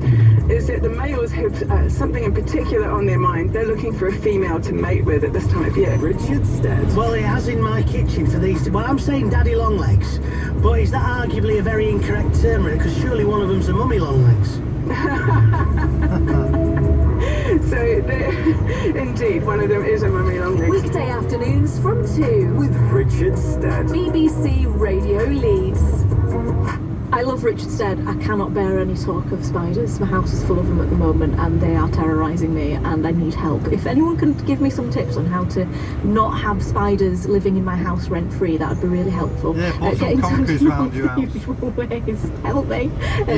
is that the males have something in particular on their mind. They're looking for a female to mate with at this time of year. Richard Stead. Well, it has in my kitchen for these two. Well, I'm saying daddy long legs, but is that arguably a very incorrect term, because surely one of them's a mummy long legs. So indeed. One of them is a mummy long legs. Weekday afternoons from 2 With Richard Stead. BBC Radio Leeds. I love Richard Stead. I cannot bear any talk of spiders. My house is full of them at the moment and they are terrorising me and I need help. If anyone can give me some tips on how to not have spiders living in my house rent-free, that would be really helpful. Yeah, put some conkers around your house. Help me.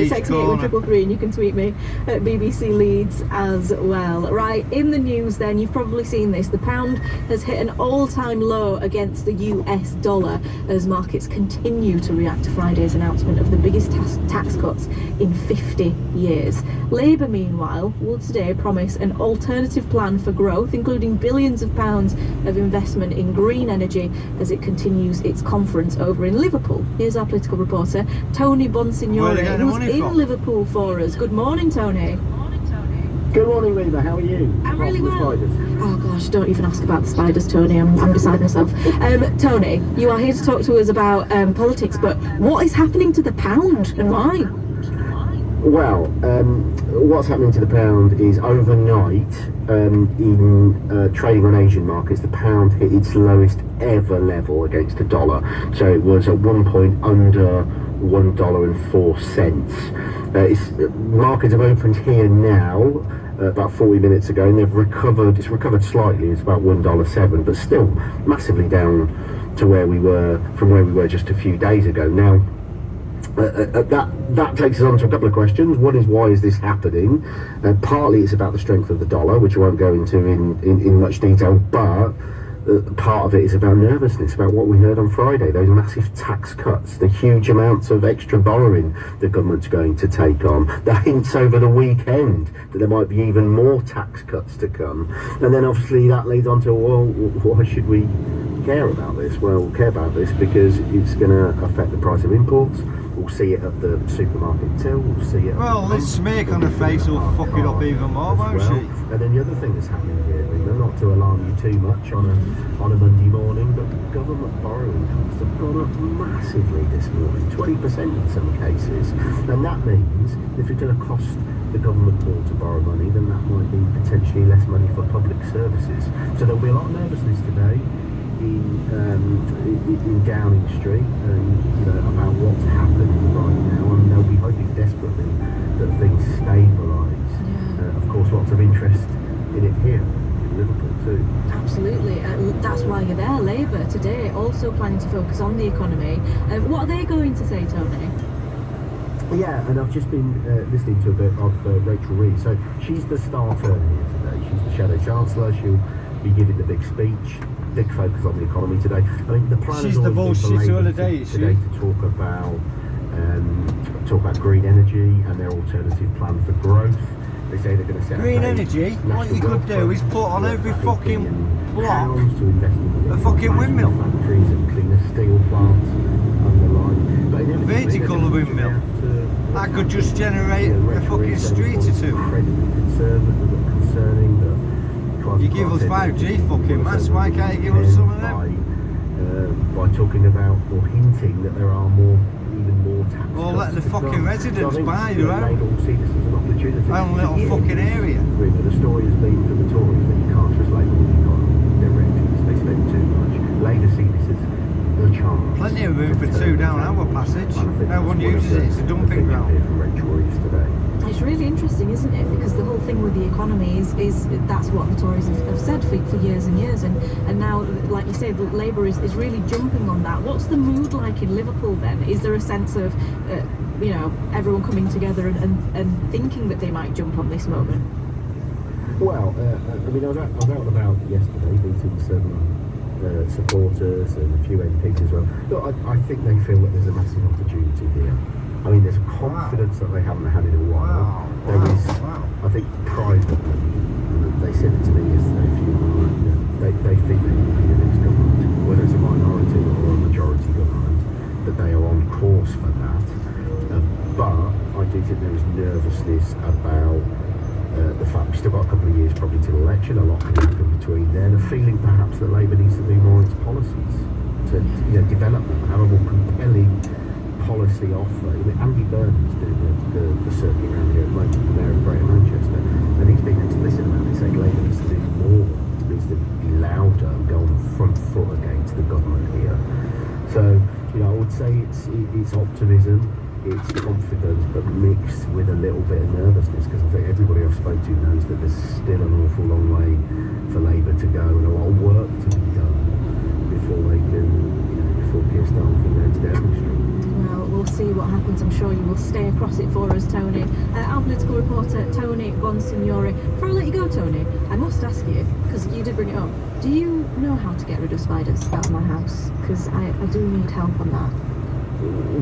Text me corner. 81333 and you can tweet me at BBC Leeds as well. Right, in the news then, you've probably seen this. The pound has hit an all-time low against the US dollar as markets continue to react to Friday's announcement of the biggest tax cuts in 50 years. Labour, meanwhile, will today promise an alternative plan for growth, including billions of pounds of investment in green energy as it continues its conference over in Liverpool. Here's our political reporter, Tony Bonsignore, who's in Liverpool for us. Good morning, Tony. Good morning, Reba. How are you? I'm really well. Oh gosh, don't even ask about the spiders, Tony. I'm beside myself. Tony, you are here to talk to us about politics, but what is happening to the pound and why? Well, what's happening to the pound is overnight in trading on Asian markets, the pound hit its lowest ever level against the dollar. So it was at one point under $1.04. Markets have opened here now. About 40 minutes ago, and it's recovered slightly. It's about $1.07, but still massively down to where we were just a few days ago. Now, that takes us on to a couple of questions. One is, why is this happening? Partly it's about the strength of the dollar, which I won't go into in much detail, but part of it is about nervousness, about what we heard on Friday, those massive tax cuts, the huge amounts of extra borrowing the government's going to take on, the hints over the weekend that there might be even more tax cuts to come. And then obviously that leads on to, well, why should we care about this? Well, we'll care about this because it's going to affect the price of imports. We'll see it at the supermarket till. We'll see it. Well, this smake on her face will fuck it up even more, won't she? And then the other thing that's happening here, not to alarm you too much on a Monday morning, but government borrowing costs have gone up massively this morning, 20% in some cases. And that means if it's going to cost the government more to borrow money, then that might mean potentially less money for public services. So there'll be a lot of nervousness today in Downing Street, about what's happening right now, and they'll be hoping desperately that things stabilise. Of course, lots of interest in it here in Liverpool too. Absolutely, that's why you're there. Labour today also planning to focus on the economy. What are they going to say, Tony? Yeah, and I've just been listening to a bit of Rachel Reeves. So she's the star turner here today. She's the Shadow Chancellor. She'll be giving the big speech. Big focus on the economy today. I mean, the plan is always been for Labour today to talk about green energy and their alternative plan for growth. They say they're going to set green energy. What you could do is put on every fucking block a fucking windmill. Factories and cleaner steel plants and the like. Vertical windmill. That could just generate a fucking street or two. Concerning that. You give us 5G fucking mass, why can't you give us some of them? By talking about or hinting that there are even more tax cuts. Or let the fucking residents buy their own. They all see this as an opportunity. Own little fucking area. The story has been for the Tories that you can't trust Labour with the economy. They're reckless, they spend too much. Labour see this as the chance. Plenty of room for two down our passage. No one uses it, it's a dumping ground. It's really interesting, isn't it? Because the whole thing with the economy is that's what the Tories have said for years and years, and now, like you say, Labour is really jumping on that. What's the mood like in Liverpool then? Is there a sense of everyone coming together and thinking that they might jump on this moment? Well, I was out and about yesterday meeting some supporters and a few MPs as well. Look, I think they feel that there's a massive opportunity here. I mean, there's a confidence that they haven't had in a while. There is, I think, privately, they said it to me yesterday, they think they will be the next government, whether it's a minority or a majority government, that they are on course for that. But I do think there is nervousness about the fact we've still got a couple of years probably till election, a lot can happen between then, a feeling perhaps that Labour needs to do more in its policies, to develop them, have a more compelling policy offer. Andy Burnham's doing the circuit around here at the moment, the Mayor of Greater Manchester, and he's been explicit about it, saying Labour needs to do more So, you know, I would say it's optimism, it's confidence, but mixed with a little bit of nervousness, because I think everybody I've spoken to knows that there's still an awful long way for Labour to go and a lot of work to be done before they can, you know, before Keir Starmer can go to Downing Street. Well, we'll see what happens. I'm sure you will stay across it for us, Tony. Our political reporter, Tony Bonsignore. Before I let you go, Tony, I must ask you, because you did bring it up, do you know how to get rid of spiders out of my house? Because I do need help on that.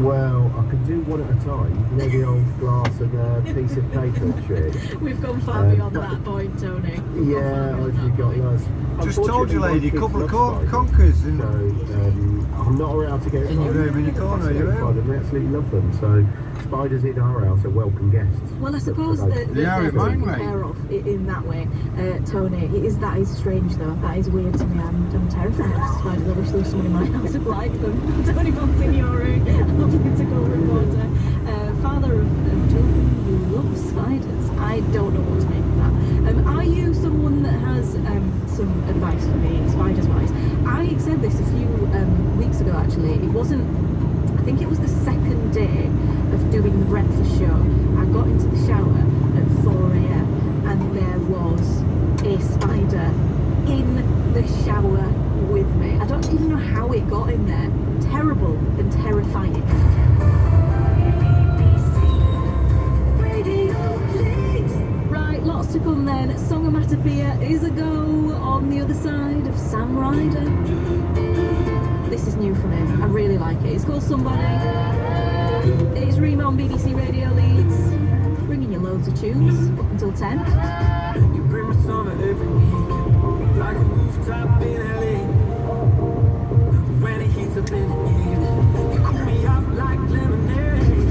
Well, I can do one at a time. You know the old glass and a piece of paper trick? We've gone far beyond that point, Tony. Yeah, you've got loads. Just told you, lady, a couple of conkers. So, I'm not allowed to get in your room, in your corner, you know? We absolutely love them. So, spiders in our house are welcome guests. Well, I suppose that they're taken care of in that way, Tony. That is strange, though. That is weird to me. I'm terrified of spiders. I wish there was someone in my house who'd like them. Tony Bonsignore, political reporter, father of children who love spiders. I don't know what to make of that. Are you someone that has some advice for me, spiders-wise? I said this a few weeks ago, actually. It wasn't, I think it was the second day of doing the breakfast show. I got into the shower at 4 a.m. and there was a spider in the shower with me. I don't even know how it got in there. Terrible and terrifying. Right, lots to come then. Songomatopia is a go on the other side of Sam Ryder. This is new for me. I really like it. It's called Somebody. It's Rima on BBC Radio Leeds. Bringing you loads of tunes up until 10. You bring me summer every week, like a rooftop in LA. When it heats up in the evening, you cool me up like lemonade.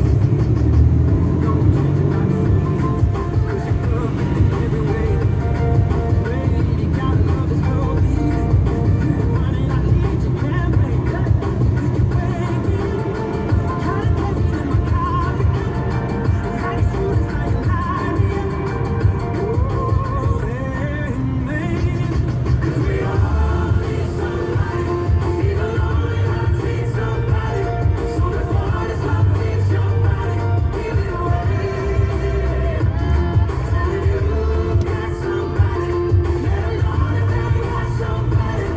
Don't change it like me, 'cause you're perfect in every way. Baby, you gotta love this world beating. Running, I need you, can't wait. You baby, kind of coffee in my coffee. Like as soon as I lie me. Oh, hey, baby, 'cause we all need somebody. Even lonely hearts need somebody. So let's find us up, need somebody. Give it away. Tell you got somebody. Never know that you got somebody.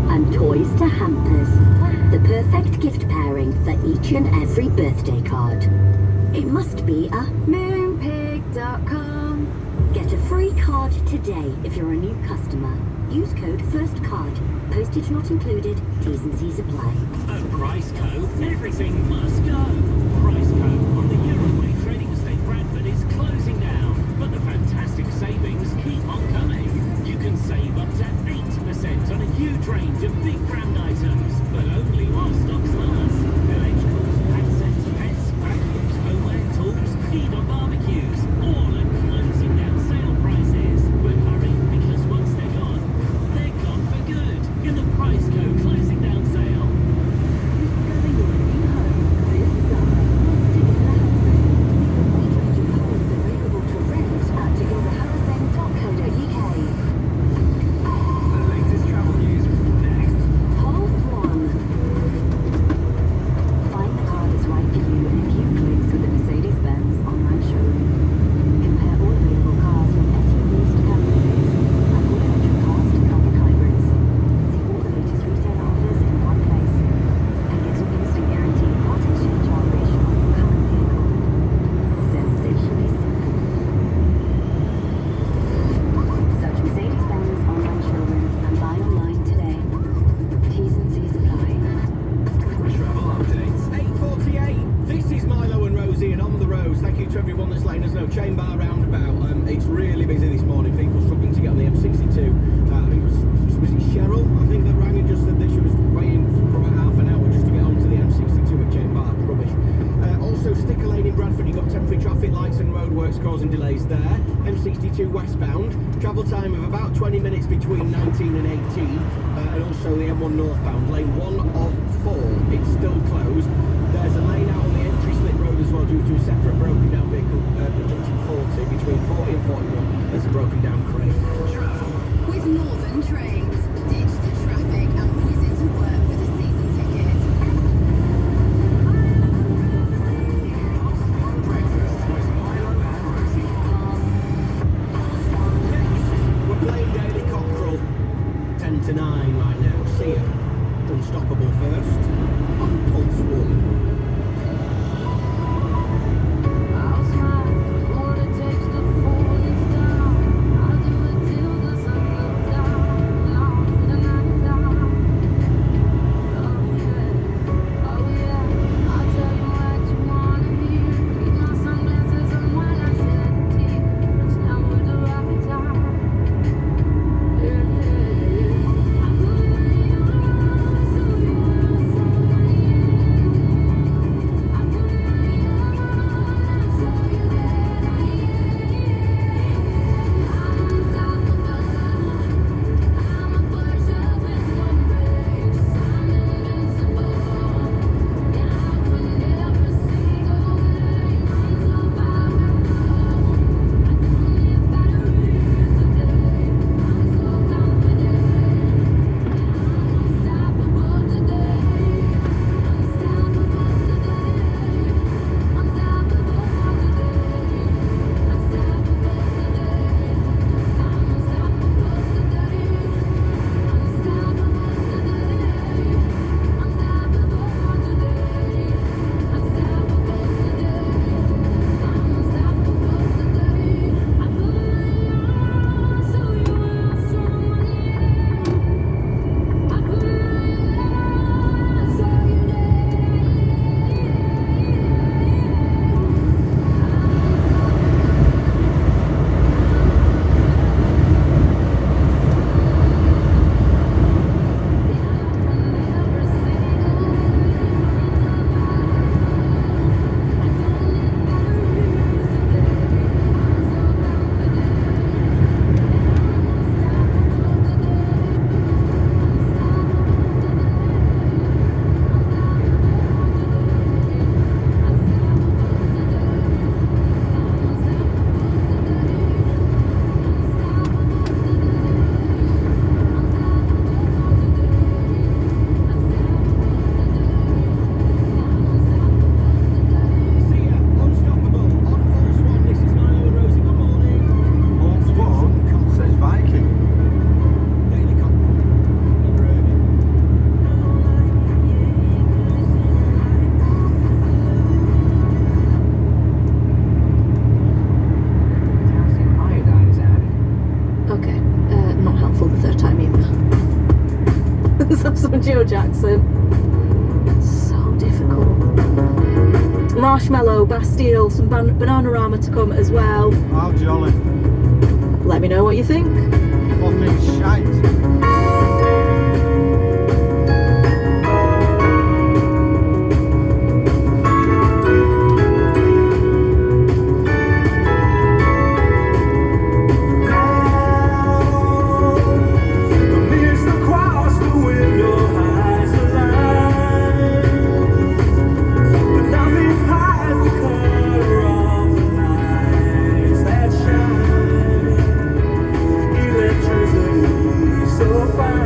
And toys to hampers. The perfect gift pairing for each and every birthday card. It must be a moonpig.com. Get a free card today if you're a new customer. Use code FIRSTCARD. Postage not included. T's and C's apply. At Priceco, everything must go. Priceco on the Euroway trading estate Bradford is closing down, but the fantastic savings keep on coming. You can save up to 8% on a huge range of big brand items, but only while stocks last. Electricals, handsets, pets, vacuums, homeware, tools, feed on barbecues, all at closing down sale prices. But hurry, because once they're gone for good in the Priceco closing down sale. The latest travel news next. Half one. Find the car that's right for you in a few clicks with the Mercedes-Benz online showroom. Compare all available cars from SUVs to Camrys and all electric cars to plug-in hybrids. See all the latest retail offers in one place. And get an instant guaranteed part exchange valuation on your current vehicle. Sensationally simple. Search Mercedes-Benz online showroom and buy online today. T's and C's apply. Travel updates, 8:48. This is Milo and Rosie and on the roads. Thank you to everyone that's letting us know. Chain Bar roundabout. It's really busy this morning. People struggling to get on the M62. I think was it Cheryl? I think that rang and just said that she was waiting for about half an hour just to get onto the M62 at Chain Bar. Rubbish. Also, Sticker Lane in Bradford. You've got temporary traffic lights and roadworks causing delays there. M62 westbound. Travel time of about 20 minutes between 19 and 18. And also the M1 northbound. Lane 1 of 4. It's still closed. There's a lane out on the entry slip road as well, due to a separate broken down vehicle junction 40 between 40 and 41. There's a broken down crane. With Northern Trains, ditch the traffic and whiz into work with a season ticket. We're playing Daily Cockerel, 10 to 9 right now. See ya. Unstoppable first. On Pulse 1. Joe Jackson. So difficult. Marshmallow, Bastille, some Bananarama to come as well. How jolly. Let me know what you think. Fucking shite. So fine.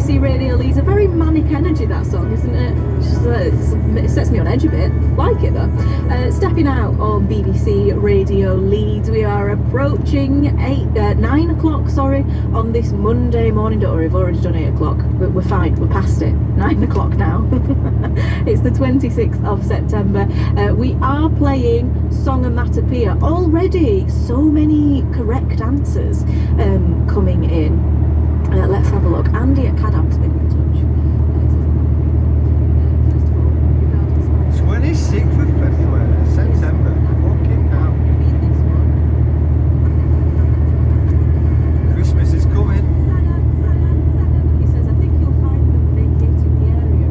BBC Radio Leeds. A very manic energy, that song, isn't it? It sets me on edge a bit. Like it though. Stepping out on BBC Radio Leeds, we are approaching 9 o'clock, on this Monday morning. Don't worry, we've already done 8 o'clock. We're fine, we're past it. 9 o'clock now. It's the 26th of September. We are playing Song Onomatopoeia. Already so many correct answers coming in. Let's have a look. Andy at Cadam's been in touch. 26th of February, September. Fucking hell. Christmas is coming. He says, I think you'll find them vacating the area.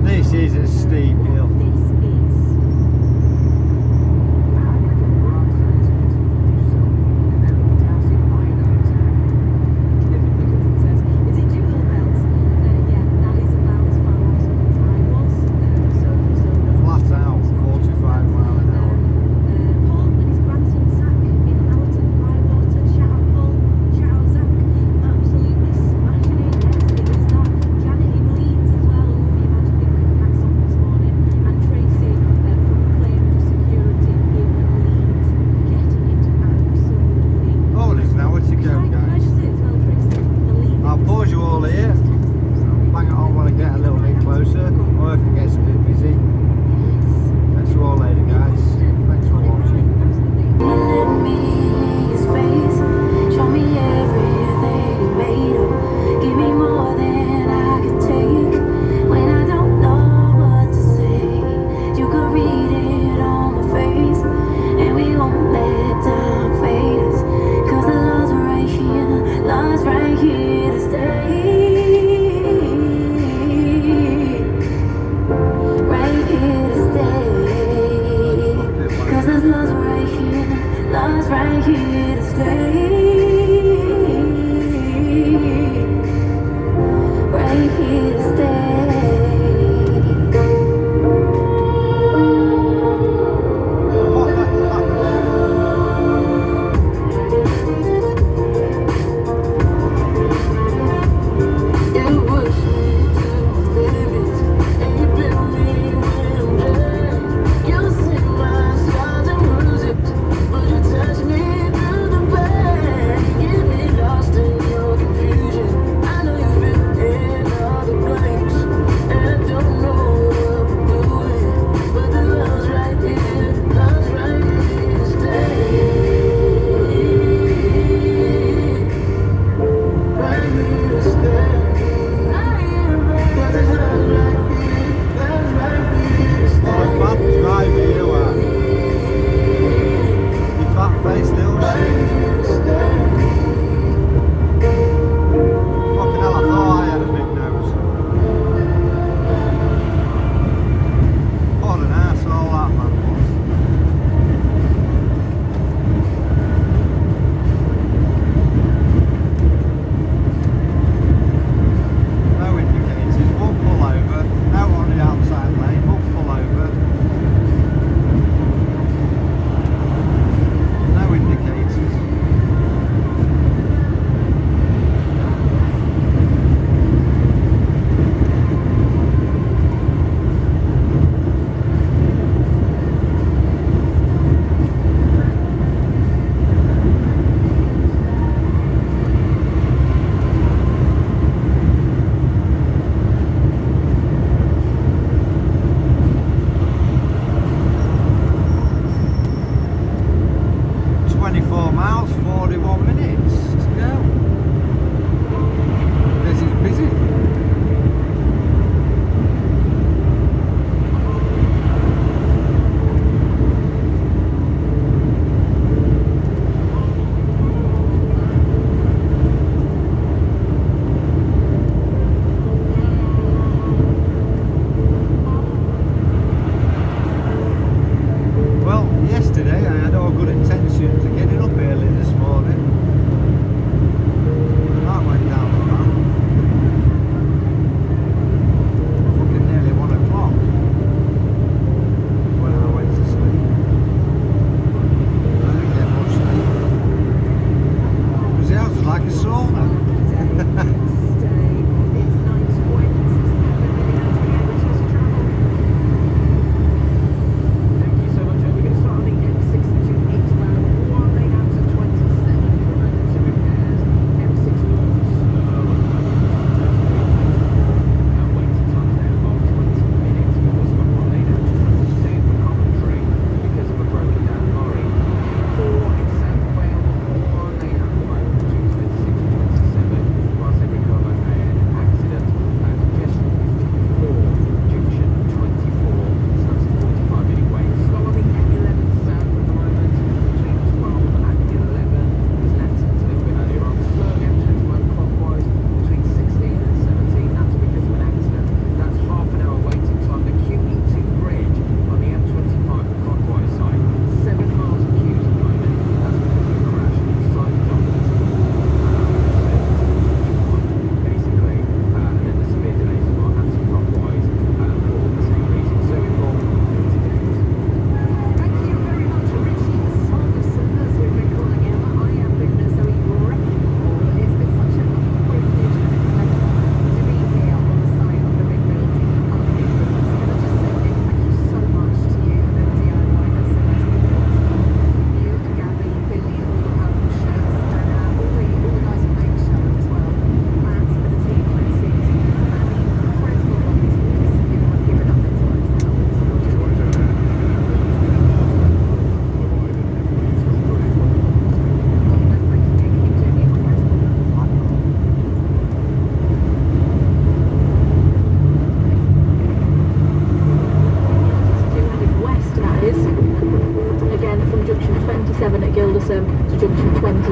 This is a steep hill. Flat out, 45 mile an hour.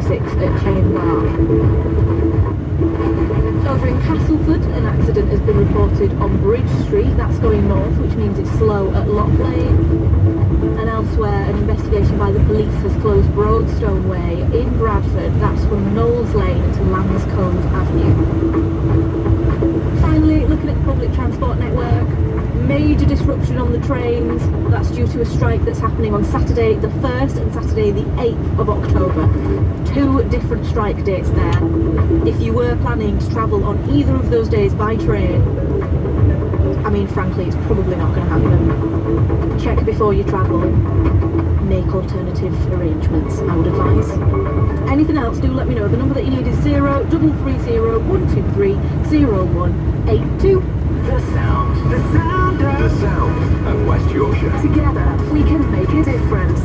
6 at Chain Bar. Over in Castleford, an accident has been reported on Bridge Street. That's going north, which means it's slow at Lock Lane. And elsewhere, an investigation by the police has closed Broadstone Way in Bradford. That's from Knowles Lane to Lambs Cove Avenue. Finally, looking at the public transport network, major disruption on the trains. That's due to a strike that's happening on Saturday the 1st and Saturday the 8th of October. 2 different strike dates there. If you were planning to travel on either of those days by train, I mean, frankly, it's probably not going to happen. Check before you travel. Make alternative arrangements, I would advise. Anything else, do let me know. The number that you need is 0330 123 0182. The sound of West Yorkshire. Together, we can make a difference.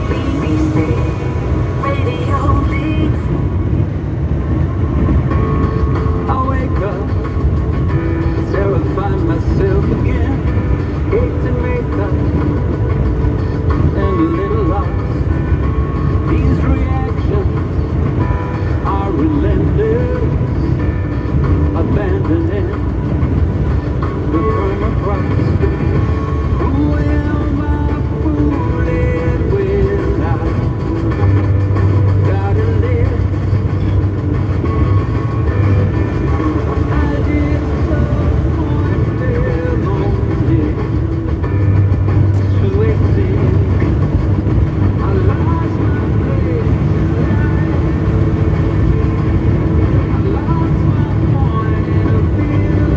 BBC Radio Leeds. I wake up, stare and find myself again. Hate to make up, and a little lost. These reactions are relentless, abandoning the permafrost. Who am I fooling with? I gotta live. I did some point them only to exist. I lost my place in life. I lost my point in a field. I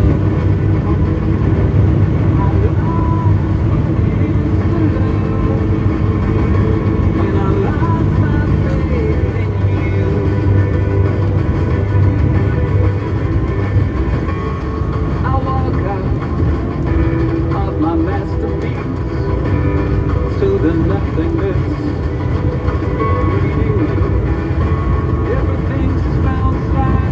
lost my peace to love, and I lost my faith in you. I walk out of my masterpiece to the nothingness. Everything smells like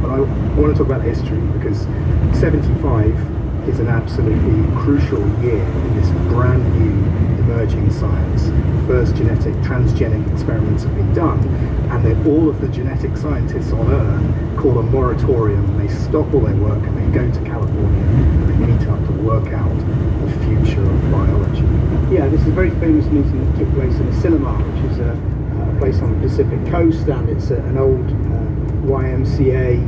I want to talk about history because 75 is an absolutely crucial year in this brand new emerging science. First genetic transgenic experiments have been done, and then all of the genetic scientists on Earth call a moratorium. They stop all their work and they go to California and they meet up to work out the future of biology. Yeah, this is a very famous meeting that took place in Asilomar, which is a place on the Pacific coast, and it's an old YMCA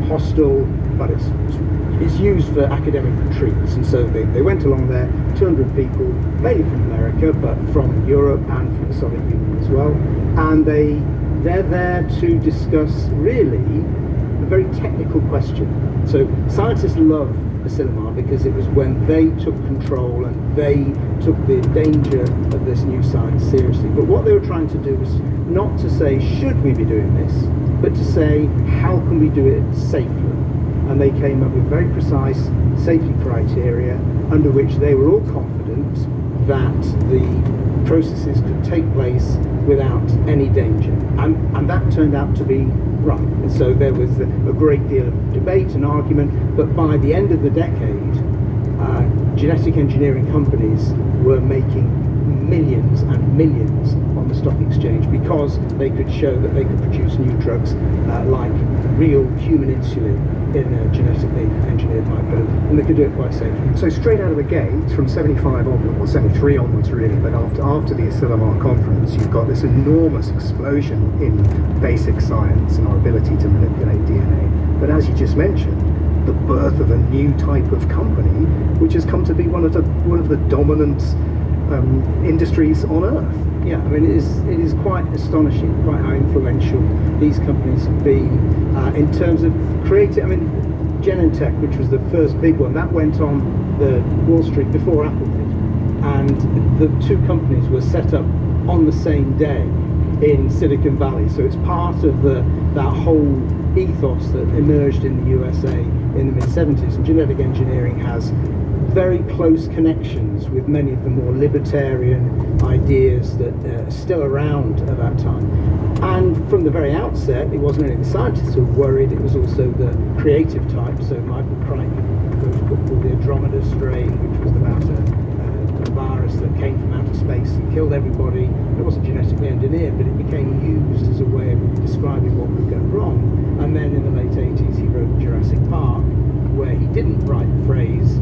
hostel, but it's used for academic retreats. And so they went along there, 200 people, mainly from America, but from Europe and from the Soviet Union as well. And they're there to discuss really a very technical question. So scientists love Asilomar because it was when they took control and they took the danger of this new science seriously. But what they were trying to do was not to say, should we be doing this, but to say, how can we do it safely? And they came up with very precise safety criteria under which they were all confident that the processes could take place without any danger. And that turned out to be right. And so there was a great deal of debate and argument, but by the end of the decade, genetic engineering companies were making millions and millions on the stock exchange because they could show that they could produce new drugs like real human insulin in a genetically engineered microbe. And the could do it quite safely. So straight out of the gate, from 75 onwards, or 73 onwards really, but after the Asilomar conference, you've got this enormous explosion in basic science and our ability to manipulate DNA. But as you just mentioned, the birth of a new type of company, which has come to be one of the dominant industries on Earth. Yeah, I mean, it is quite astonishing, quite how influential these companies have been in terms of creating. I mean, Genentech, which was the first big one, that went on the Wall Street before Apple did, and the two companies were set up on the same day in Silicon Valley. So it's part of that whole ethos that emerged in the USA in the mid-70s. And genetic engineering has very close connections with many of the more libertarian ideas that are still around at that time. And from the very outset, it wasn't only the scientists who were worried, it was also the creative type. So Michael Crichton wrote a book called The Andromeda Strain, which was about a virus that came from outer space and killed everybody. It wasn't genetically engineered, but it became used as a way of describing what would go wrong. And then in the late 80s, he wrote Jurassic Park, where he didn't write the phrase,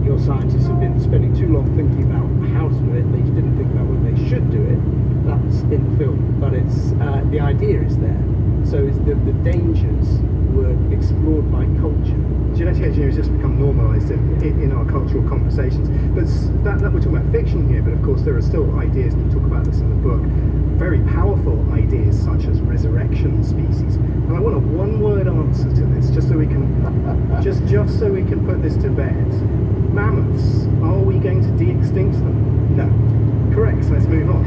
your scientists have been spending too long thinking about how to do it, they didn't think about whether they should do it. That's in the film, but it's the idea is there. So it's the dangers were explored by culture. Genetic engineering has just become normalised in our cultural conversations. But that we're talking about fiction here, but of course there are still ideas, and you talk about this in the book, very powerful ideas such as resurrection species. And I want a one-word answer to this, just so we can just so we can put this to bed. Mammoths, are we going to de-extinct them? No. Correct, so let's move on.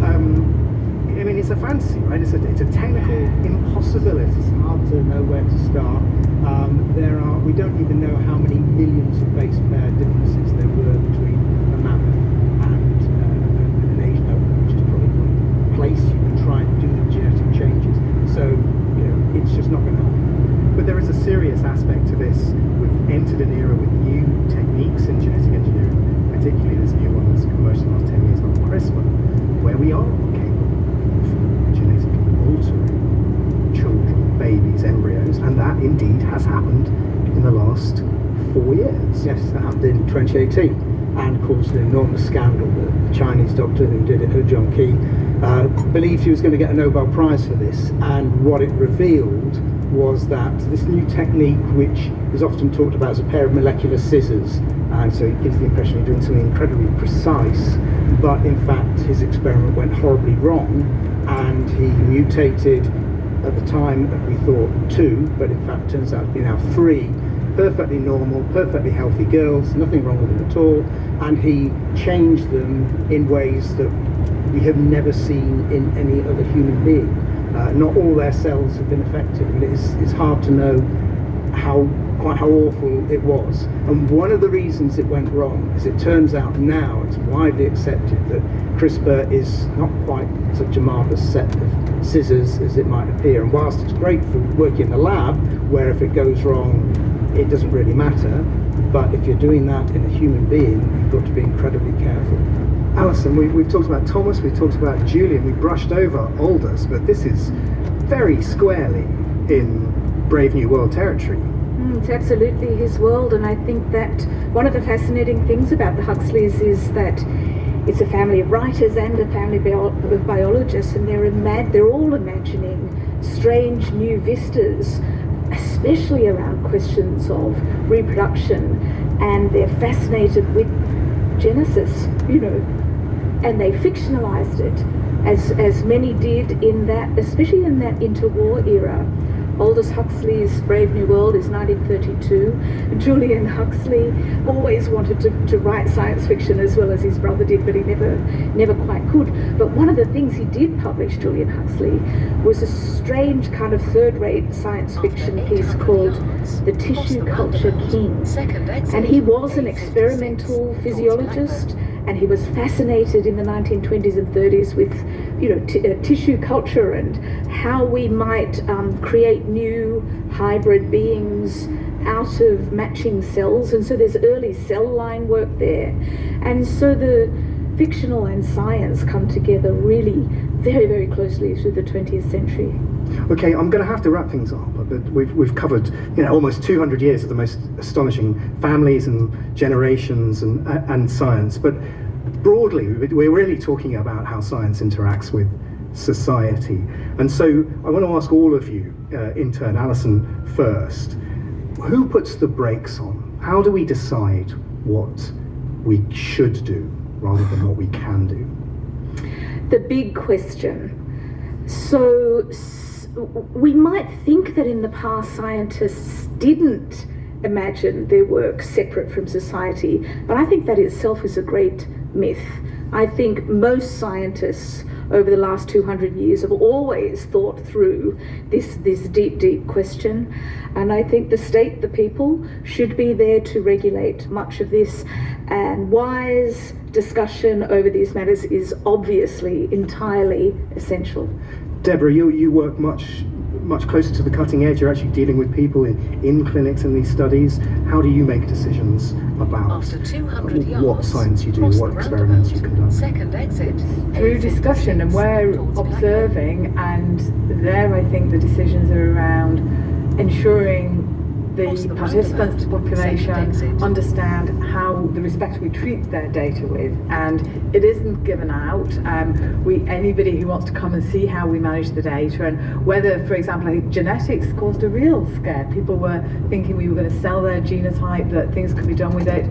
I mean, it's a fantasy, right? It's a technical impossibility. It's hard to know where to start. We don't even know how many millions of base pair differences there were between a mammoth and an Asian elephant, which is probably one place you could try and do the genetic changes. So, it's just not going to happen. But there is a serious aspect to this. We've entered an era with new techniques in genetic engineering, particularly this new one that's emerged in the last 10 years called CRISPR, where we are capable of genetically altering children, babies, embryos, and that indeed has happened in the last 4 years. Yes, that happened in 2018 and caused an enormous scandal. The Chinese doctor who did it, He Jiankui, believed he was going to get a Nobel Prize for this, and what it revealed was that this new technique, which is often talked about as a pair of molecular scissors, and so it gives the impression you're doing something incredibly precise, but in fact his experiment went horribly wrong, and he mutated, at the time we thought 2, but in fact turns out to be now 3 perfectly normal, perfectly healthy girls, nothing wrong with them at all, and he changed them in ways that we have never seen in any other human being. Not all their cells have been affected, and it's hard to know quite how awful it was. And one of the reasons it went wrong is it turns out now it's widely accepted that CRISPR is not quite such a marvellous set of scissors as it might appear. And whilst it's great for working in the lab, where if it goes wrong, it doesn't really matter, but if you're doing that in a human being, you've got to be incredibly careful. Alison, we've talked about Thomas, we've talked about Julian, we brushed over Aldous, but this is very squarely in Brave New World territory. It's absolutely his world, and I think that one of the fascinating things about the Huxleys is that it's a family of writers and a family of biologists, and they're all imagining strange new vistas, especially around questions of reproduction, and they're fascinated with Genesis, and they fictionalized it, as many did in that, especially in that interwar era. Aldous Huxley's Brave New World is 1932. Julian Huxley always wanted to write science fiction as well as his brother did, but he never quite could. But one of the things he did publish, Julian Huxley, was a strange kind of third-rate science fiction piece called The Tissue Culture King. And he was an experimental physiologist, and he was fascinated in the 1920s and 30s with tissue culture and how we might create new hybrid beings out of matching cells. And so there's early cell line work there, and so the fictional and science come together really very, very closely through the 20th century. Okay, I'm going to have to wrap things up, but But we've covered, almost 200 years of the most astonishing families and generations and science. But broadly, we're really talking about how science interacts with society. And so I want to ask all of you, in turn, Alison first, who puts the brakes on? How do we decide what we should do rather than what we can do? The big question. So we might think that in the past scientists didn't imagine their work separate from society, but I think that itself is a great myth. I think most scientists over the last 200 years have always thought through this deep question, and I think the state, the people, should be there to regulate much of this, and wise discussion over these matters is obviously entirely essential. Deborah, you work much closer to the cutting edge. You're actually dealing with people in clinics in these studies. How do you make decisions about what science you do, what experiments you conduct? Second exit. Through discussion, and we're observing, and there I think the decisions are around ensuring the participants, the population, understand how the respect we treat their data with, and it isn't given out. Anybody who wants to come and see how we manage the data, and whether, for example, I think genetics caused a real scare. People were thinking we were going to sell their genotype, that things could be done with it.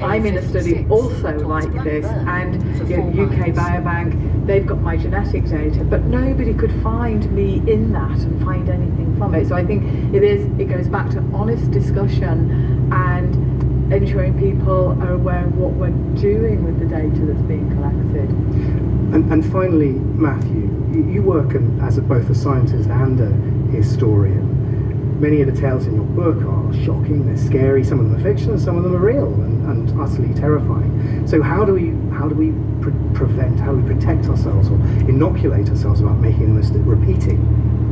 I'm in a study also like this, and UK Biobank, they've got my genetic data, but nobody could find me in that and find anything from it. So I think it goes back to honest discussion and ensuring people are aware of what we're doing with the data that's being collected. And finally, Matthew, you work as both a scientist and a historian. Many of the tales in your book are shocking, they're scary, some of them are fiction, some of them are real and utterly terrifying. So how do we protect ourselves or inoculate ourselves about repeating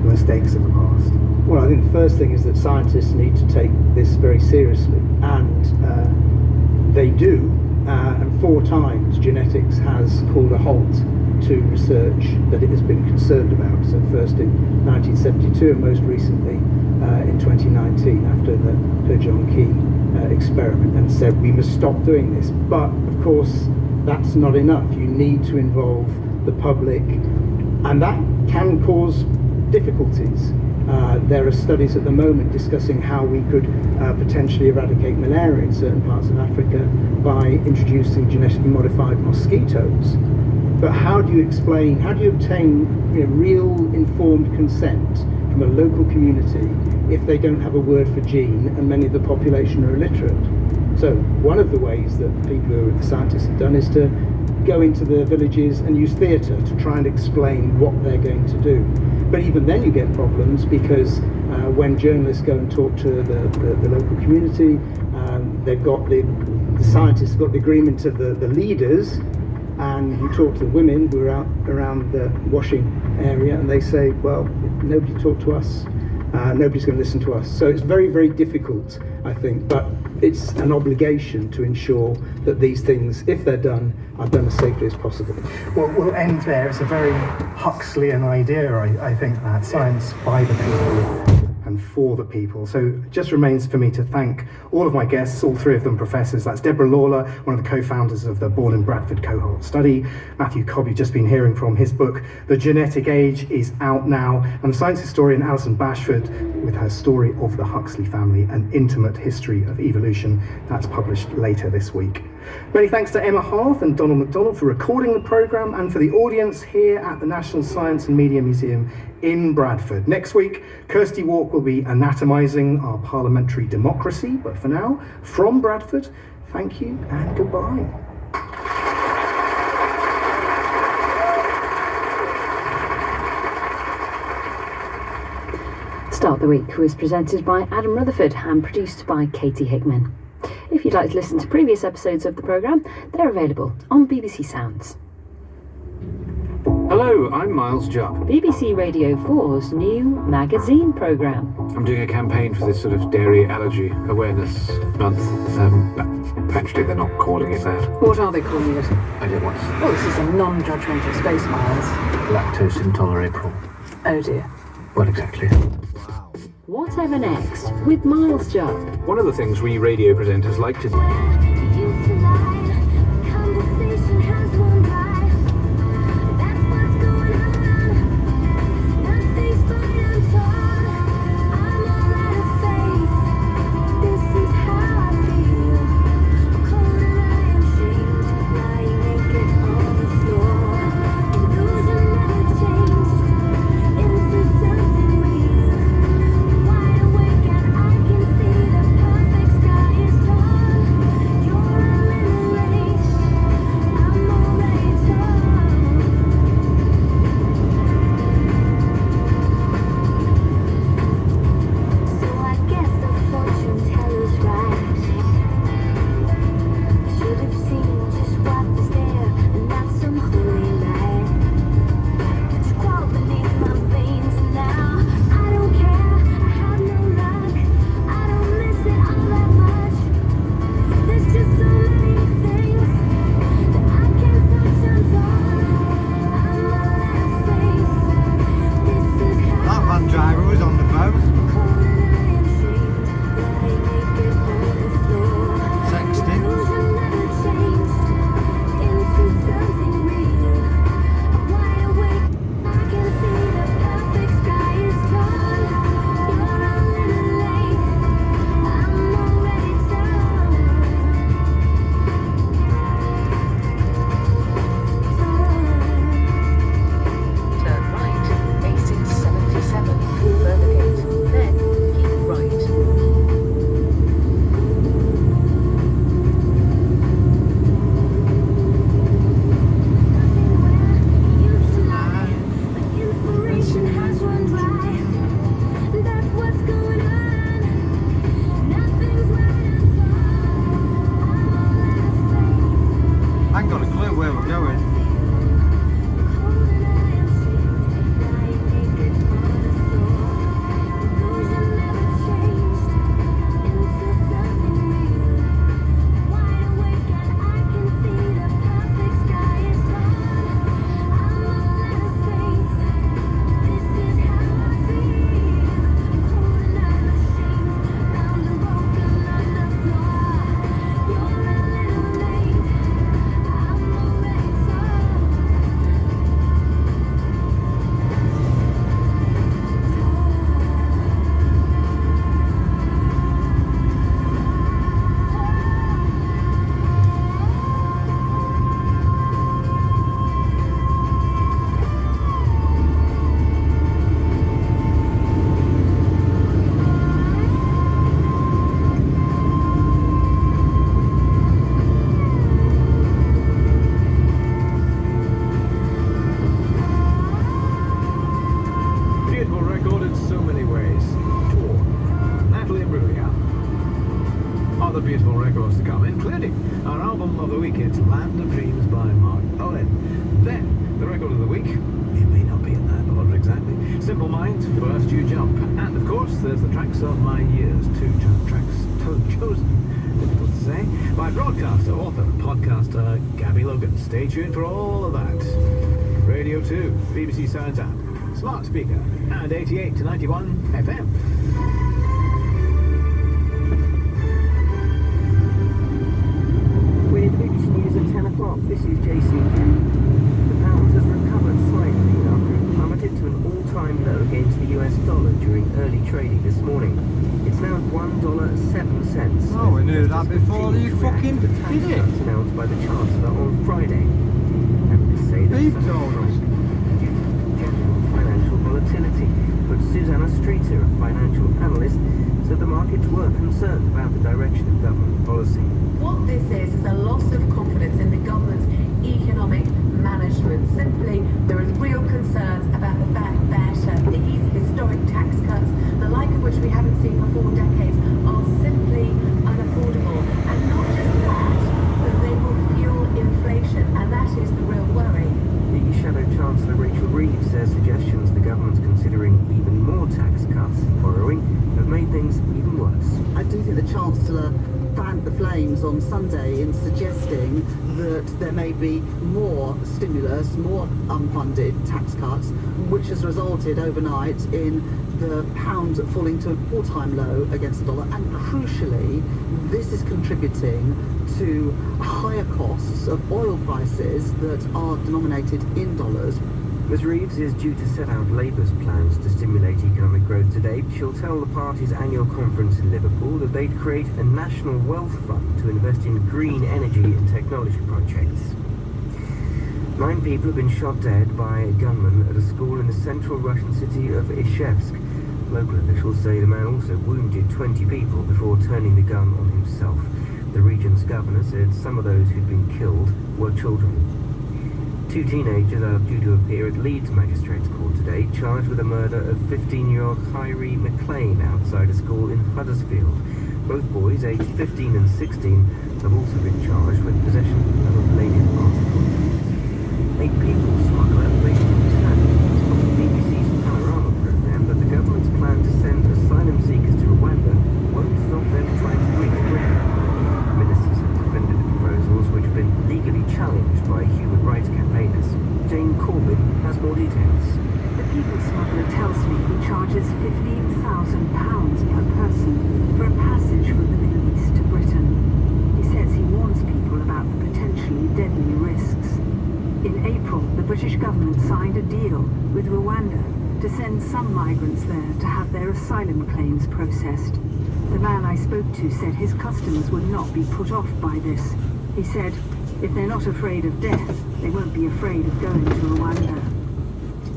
the mistakes of the past? Well, I think the first thing is that scientists need to take this very seriously, and they do. And 4 times genetics has called a halt to research that it has been concerned about. So first in 1972 and most recently in 2019 after the He-Joon-Key experiment, and said we must stop doing this. But of course that's not enough. You need to involve the public, and that can cause difficulties. There are studies at the moment discussing how we could potentially eradicate malaria in certain parts of Africa by introducing genetically modified mosquitoes. But how do you obtain real informed consent from a local community if they don't have a word for gene and many of the population are illiterate? So one of the ways that the scientists have done is to go into the villages and use theatre to try and explain what they're going to do. But even then you get problems, because when journalists go and talk to the local community, they've got the scientists have got the agreement of the leaders, and you talk to the women who are out around the washing area, and they say, well, nobody talked to us, nobody's going to listen to us. So it's very, very difficult, I think, but it's an obligation to ensure that these things, if they're done, are done as safely as possible. Well, we'll end there. It's a very Huxleyan idea, I think, that science by the people and for the people. So it just remains for me to thank all of my guests, all 3 of them professors. That's Deborah Lawler, one of the co-founders of the Born in Bradford cohort study. Matthew Cobb, you've just been hearing from. His book, The Genetic Age, is out now. And the science historian Alison Bashford, with her story of the Huxley family, An Intimate History of Evolution. That's published later this week. Many thanks to Emma Harth and Donald MacDonald for recording the programme, and for the audience here at the National Science and Media Museum in Bradford. Next week, Kirsty Walk will be anatomising our parliamentary democracy. But for now, from Bradford, thank you and goodbye. Start the Week was presented by Adam Rutherford and produced by Katie Hickman. If you'd like to listen to previous episodes of the programme, they're available on BBC Sounds. Hello, I'm Miles Jupp. BBC Radio 4's new magazine programme. I'm doing a campaign for this sort of dairy allergy awareness month. Actually, they're not calling it that. What are they calling it? I don't want to. Oh, this is a non-judgmental space, Miles. Lactose intolerable. Oh dear. Well, exactly. Wow. Whatever Next with Miles Jupp. One of the things we radio presenters like to do. Beautiful records to come, including our album of the week, it's Land of Dreams by Mark Owen. Then, the record of the week, it may not be in that order exactly, Simple Minds, First You Jump. And of course, there's the tracks of my years, two tracks chosen, difficult to say, by broadcaster, author, podcaster, Gabby Logan. Stay tuned for all of that. Radio 2, BBC Sounds app, smart speaker, and 88 to 91 FM. This is Jason King. The pound has recovered slightly after it plummeted to an all-time low against the US dollar during early trading this morning. It's now $1.07. Oh, we knew that before you fucking did it. Announced by the Chancellor on Friday. And they say that due to general financial volatility. But Susanna Streeter, a financial analyst, said the markets were concerned about the direction of government policy. What this is a loss of confidence in the government's economic management. Simply, there is real concerns about the fact that these historic tax cuts, the like of which we haven't seen for 4 decades, are simply unaffordable. And not just that, but they will fuel inflation, and that is the real worry. The Shadow Chancellor Rachel Reeves says suggestions the government's considering even more tax cuts and borrowing have made things even worse. I do think the Chancellor the flames on Sunday in suggesting that there may be more stimulus, more unfunded tax cuts, which has resulted overnight in the pound falling to an all-time low against the dollar. And crucially, this is contributing to higher costs of oil prices that are denominated in dollars. Ms Reeves is due to set out Labour's plans to stimulate economic growth today. She'll tell the party's annual conference in Liverpool that they'd create a national wealth fund to invest in green energy and technology projects. 9 people have been shot dead by a gunman at a school in the central Russian city of Izhevsk. Local officials say the man also wounded 20 people before turning the gun on himself. The region's governor said some of those who'd been killed were children. 2 teenagers are due to appear at Leeds Magistrates Court today, charged with the murder of 15-year-old Kyrie McLean outside a school in Huddersfield. Both boys, aged 15 and 16, have also been charged with possession of a bladed passport. 8 people smuggler raised concern of the BBC's Panorama programme that the government's plan to send asylum seekers to Rwanda won't stop them trying to reach Britain. Ministers have defended the proposals, which have been legally challenged by human rights campaigners. Jane Corbyn has more details. The people smuggler tells me he charges £15,000 per person for a passage from the Middle East to Britain. He says he warns people about the potentially deadly risks. In April, the British government signed a deal with Rwanda to send some migrants there to have their asylum claims processed. The man I spoke to said his customers would not be put off by this. He said, if they're not afraid of death, they won't be afraid of going to Rwanda.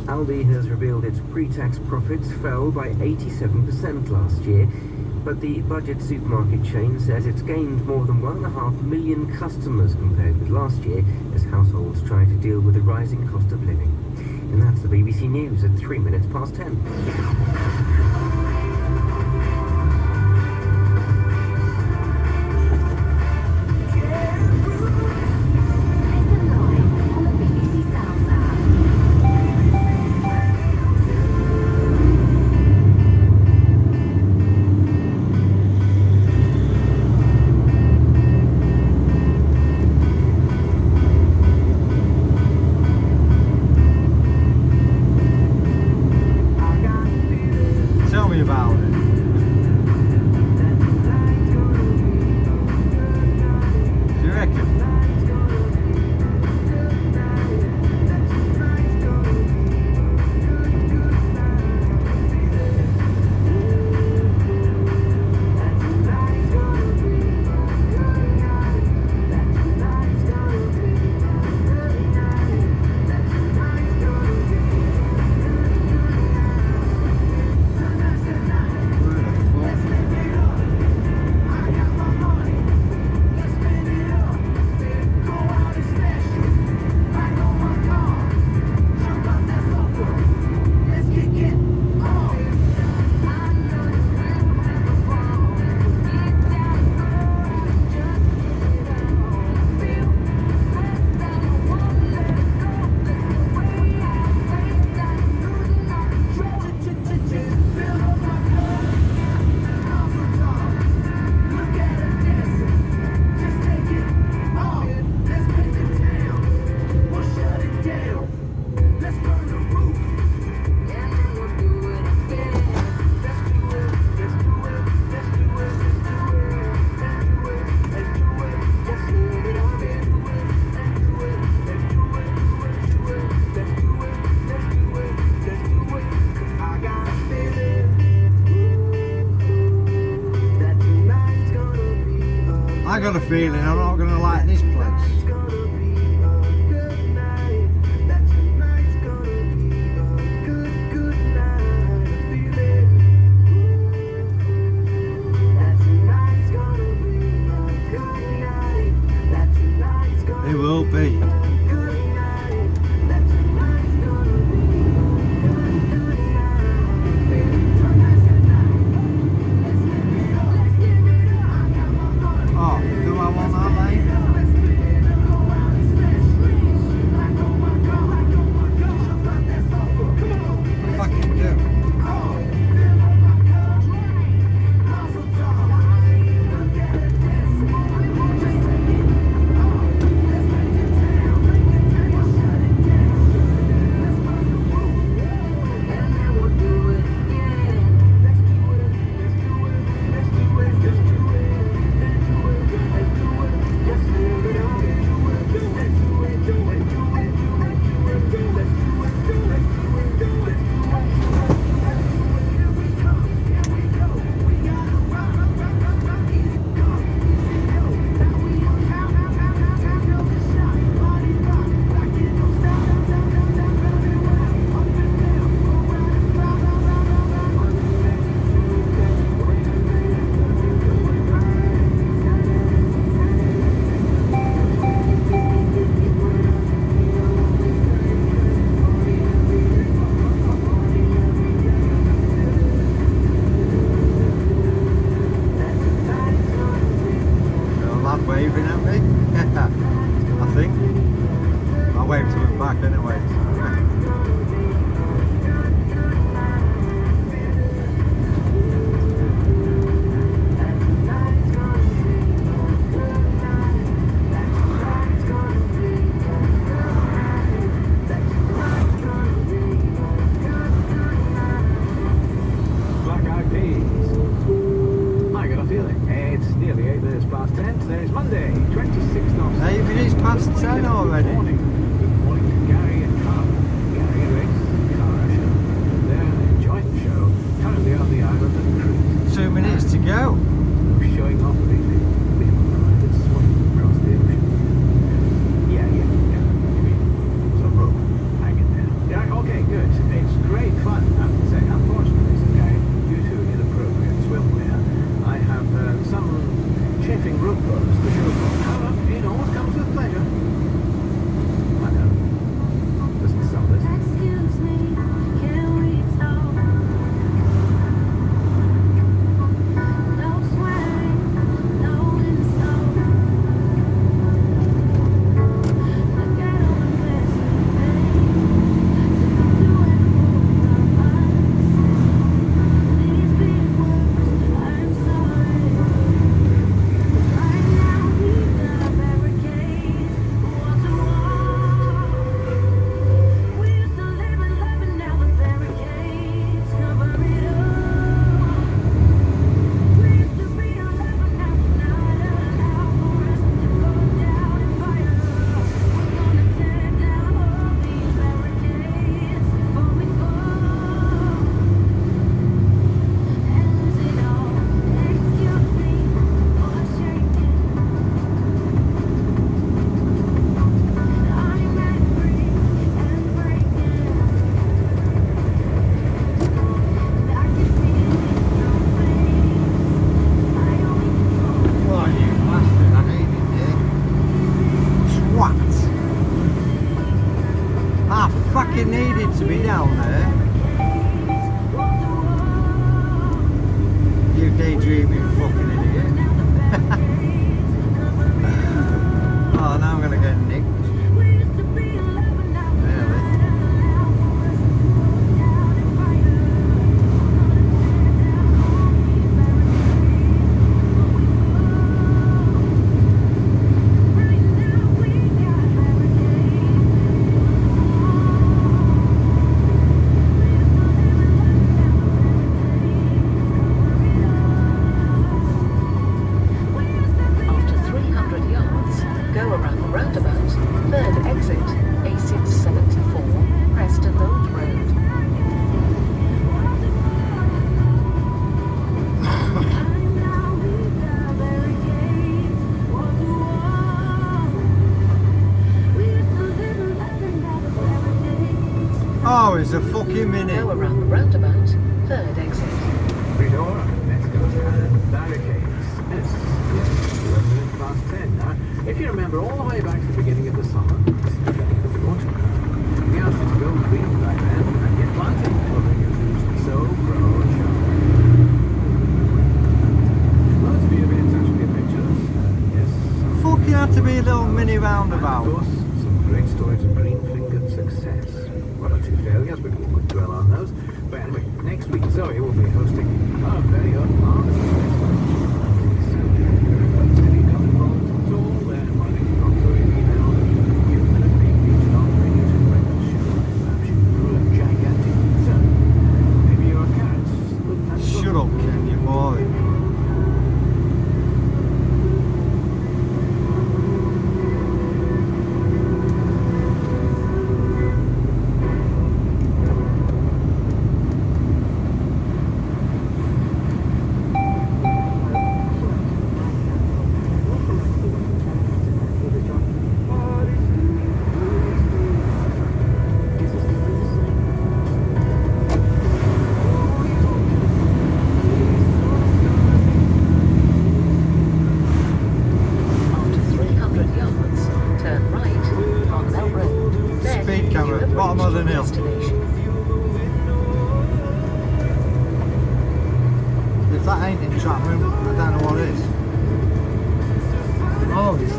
Aldi has revealed its pre-tax profits fell by 87% last year, but the budget supermarket chain says it's gained more than 1.5 million customers compared with last year as households try to deal with the rising cost of living. And that's the BBC News at 3 minutes past 10. Tell me about it. Do you reckon? I got a feeling I'm not going to like this place. It will be. lad waving at me. I think. I waved to him back anyway. Black Eyed Peas. I got a feeling. It's nearly 8 minutes past 10. Today is Monday, 26th of Hey, if it is past 10 already. Good morning to Gary and Carl. Gary and Rick, Cara Show. They're enjoying the show. Currently on the island of Crete. 2 minutes to go. Showing off really. We have a private swim across the ocean. Yeah. You mean some rope hanging there. Yeah, okay, good. It's great fun, I have to say. Unfortunately, due to inappropriate swimwear, I have some chafing rope burns to show for. However, it always comes with pleasure. I know. Listen to some of this. Excuse me, can we talk? No swearing, no insult. Look at all the mess we made. To do it both of us. These big words, I'm sorry. Right now we've got a barricade, wall to wall. We used to live and love, and now the barricades cover it up. We used to be alive, but now it's not allowed for us to go down and fire up. We're gonna tear down all these barricades before we fall and lose it all. Excuse me for shaking. I'm angry and breaking. I can see it in your face. I only control Oh, you bastard, I hated it. Twat. I fucking needed to be down there. You daydreaming fucking idiot. Oh, now I'm gonna get nicked. Really? After 300 yards, go around the roundabout, third exit, A674, Preston Old Road. Oh, it's a fucking minute. Go around the roundabout, third exit. Redora, let's go. And barricades. Yes, 11 minutes past 10 now. If you remember all the way back to the beginning of the summer, the beginning of the autumn, we asked you to go green back then and get planting. Well, then you so pro-show. Loads of you have been in touch with your pictures. Yes. Fucking had to be a little mini roundabout. Of course, some great stories of green-fingered success. One or two failures, but we won't dwell on those. But anyway, next week Zoe will be hosting our very own Harvest Festival. If you got involved at all, then why don't you drop Zoe an email and you and a big beach on radio to breakfast show. I'm sure you grew up gigantic. So, maybe your carrots. Shut up, Ken, you're boring.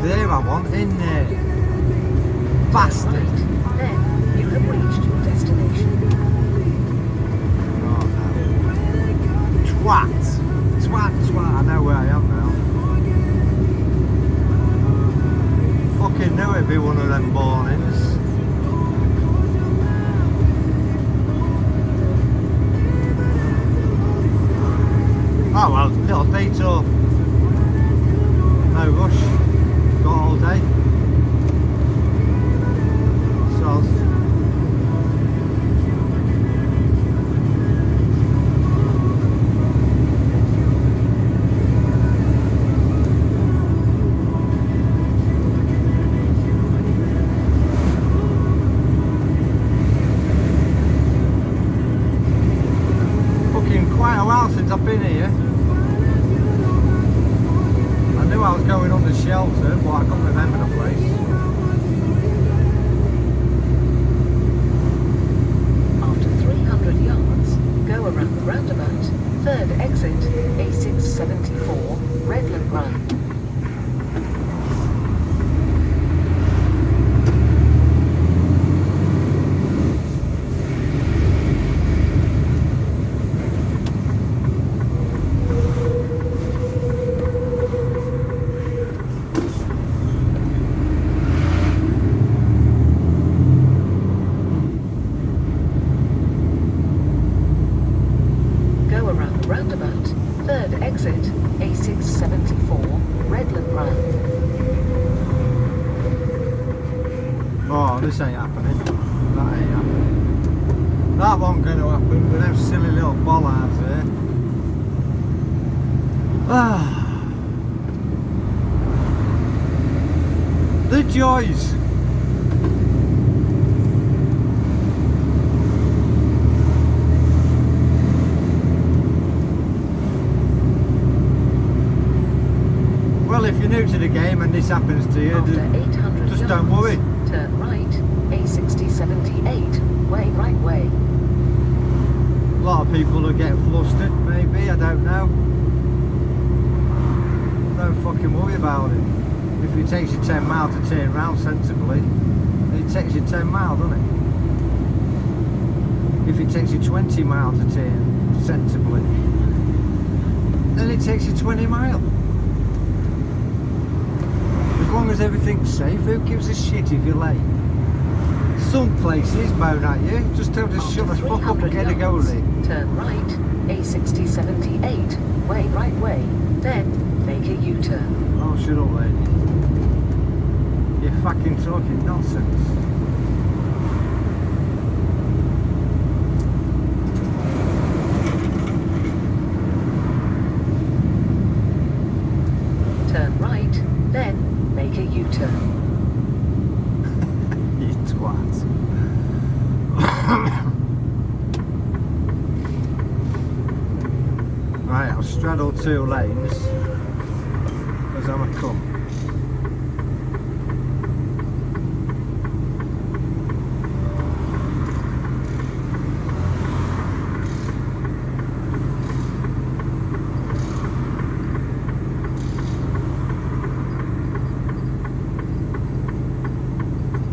there I want, in there. Bastard. Then you have reached your destination. Oh no. Twat. Twat, twat. I know where I am now. Fucking knew it'd be one of them mornings. Oh well, little detour. No rush. Got all day. Soz. Fucking quite a while since I've been here. I knew I was going on the shelter, but I couldn't remember the place. After 300 yards, go around the roundabout. Third exit, A674, Redland Run. Go around the roundabout. Third exit, A674, Redland Run. Oh, this ain't happening. That ain't happening. That wasn't going to happen with them silly little bollards there. Ah. The joys. Well, if you're new to the game and this happens to you, After 800 just yards, don't worry. turn right, A6078, way, way. A lot of people are getting flustered, maybe, I don't know. Don't fucking worry about it. If it takes you 10 miles to turn round sensibly, it takes you 10 miles, doesn't it? If it takes you 20 miles to turn sensibly, then it takes you 20 miles. As long as everything's safe, who gives a shit if you're late? Some places moan at you, just tell them to shut the fuck up and get a go there. Turn right, A6078, way, way. Then make a U-turn. Oh, shut up, lady. You're fucking talking nonsense. Turn right, then make a U-turn. You twat. Right, I'll straddle two lanes as I'm a cunt.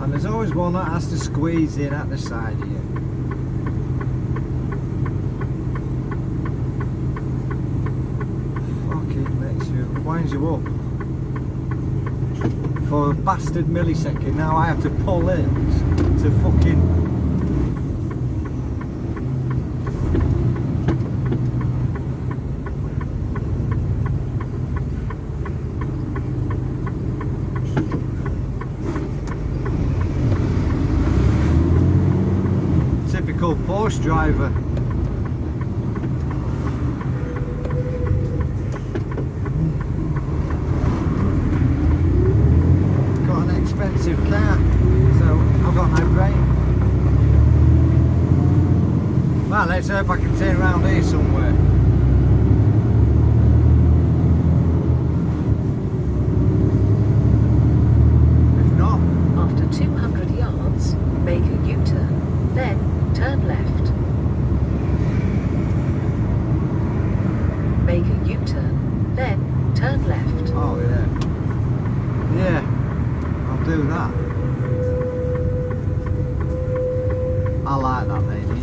And there's always one that has to squeeze in at the side of you. Winds you up for a bastard millisecond. Now I have to pull in to fucking typical Porsche driver. Expensive car, so I've got no brain. Well, let's hope I can turn around here somewhere. If not, After 200 yards, make a U-turn, then turn left. Make a U-turn, then turn left. oh yeah. Yeah. do that. I like that lady.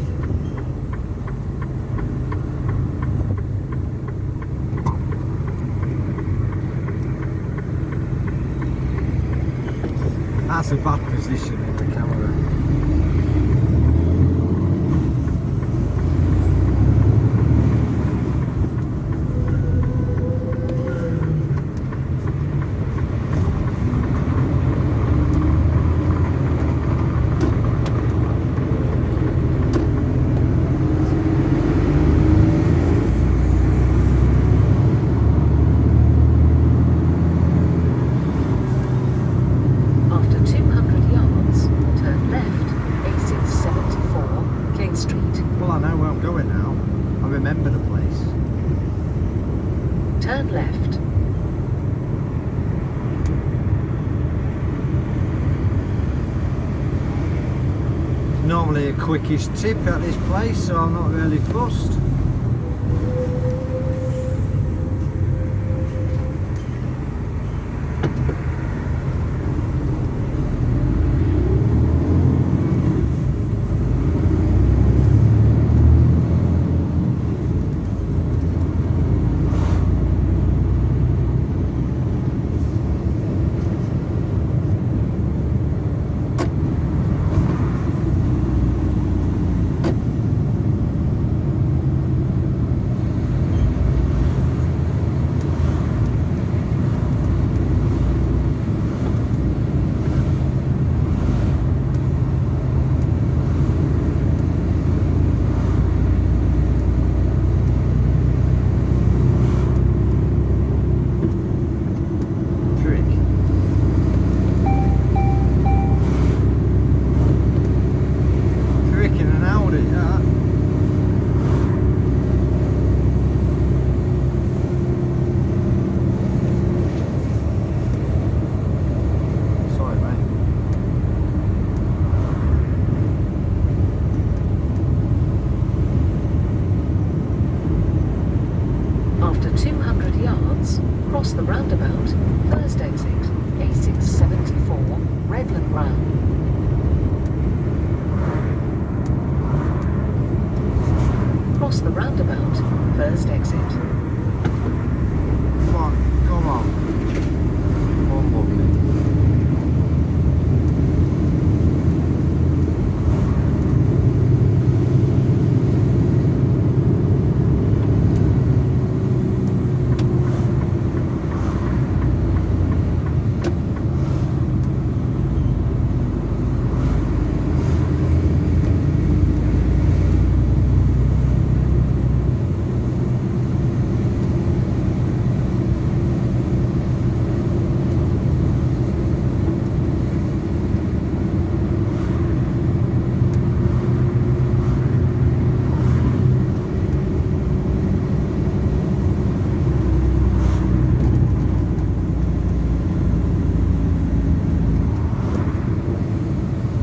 That's a bad position in the camera. After 200 yards, turn left, A674, King Street. Well, I know where I'm going now. I remember the place. Turn left. Normally a quickish tip at this place, so I'm not really fussed. After 200 yards, cross the roundabout, first exit, A674, Redland Round. Cross the roundabout, first exit. Come on, come on. One bucket.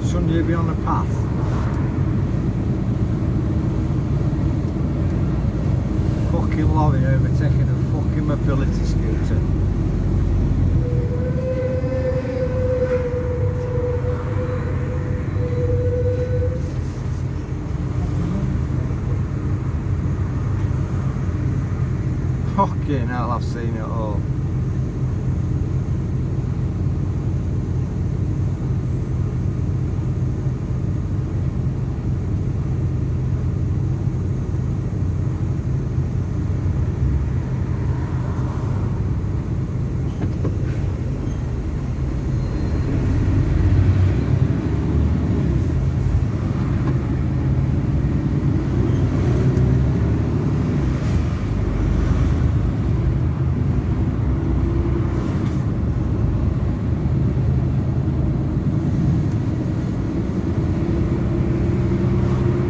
Shouldn't you be on the path? Fucking lorry overtaking a fucking mobility scooter. Fucking hell, I've seen it all.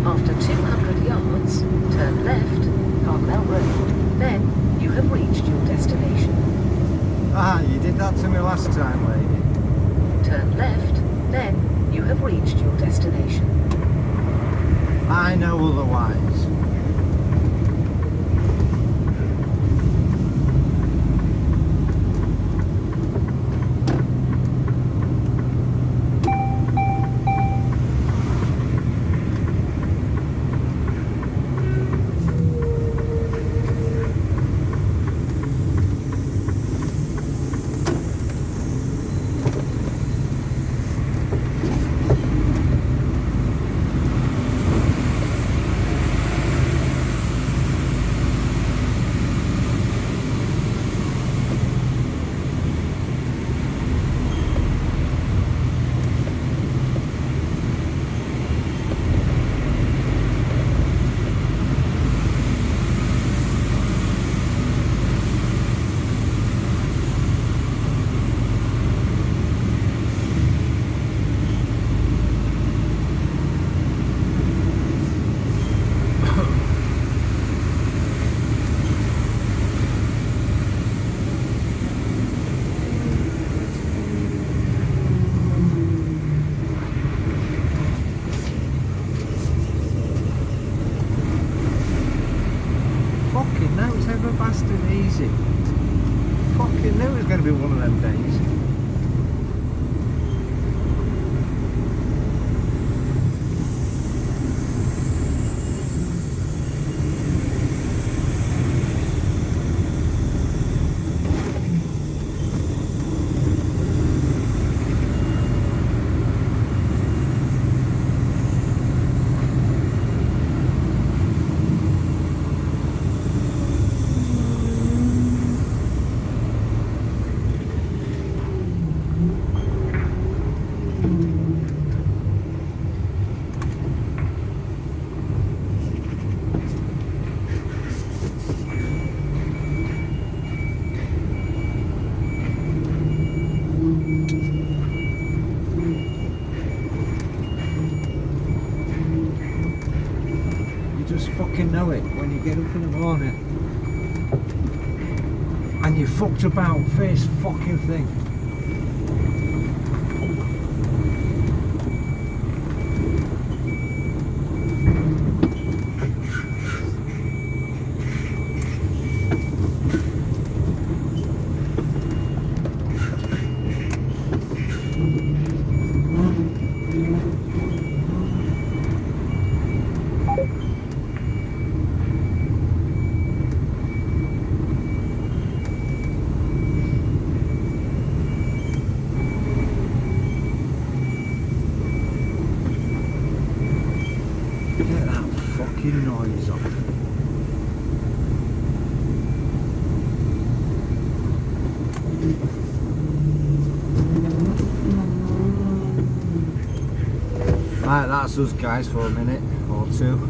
After 200 yards, turn left, Carmel Road. Then you have reached your destination. Ah, you did that to me last time, lady. Turn left, then you have reached your destination. I know otherwise. going to be one of them days. Just fucking know it when you get up in the morning and you fucked about face fucking thing. Get that fucking noise off. Right, that's us guys for a minute or two.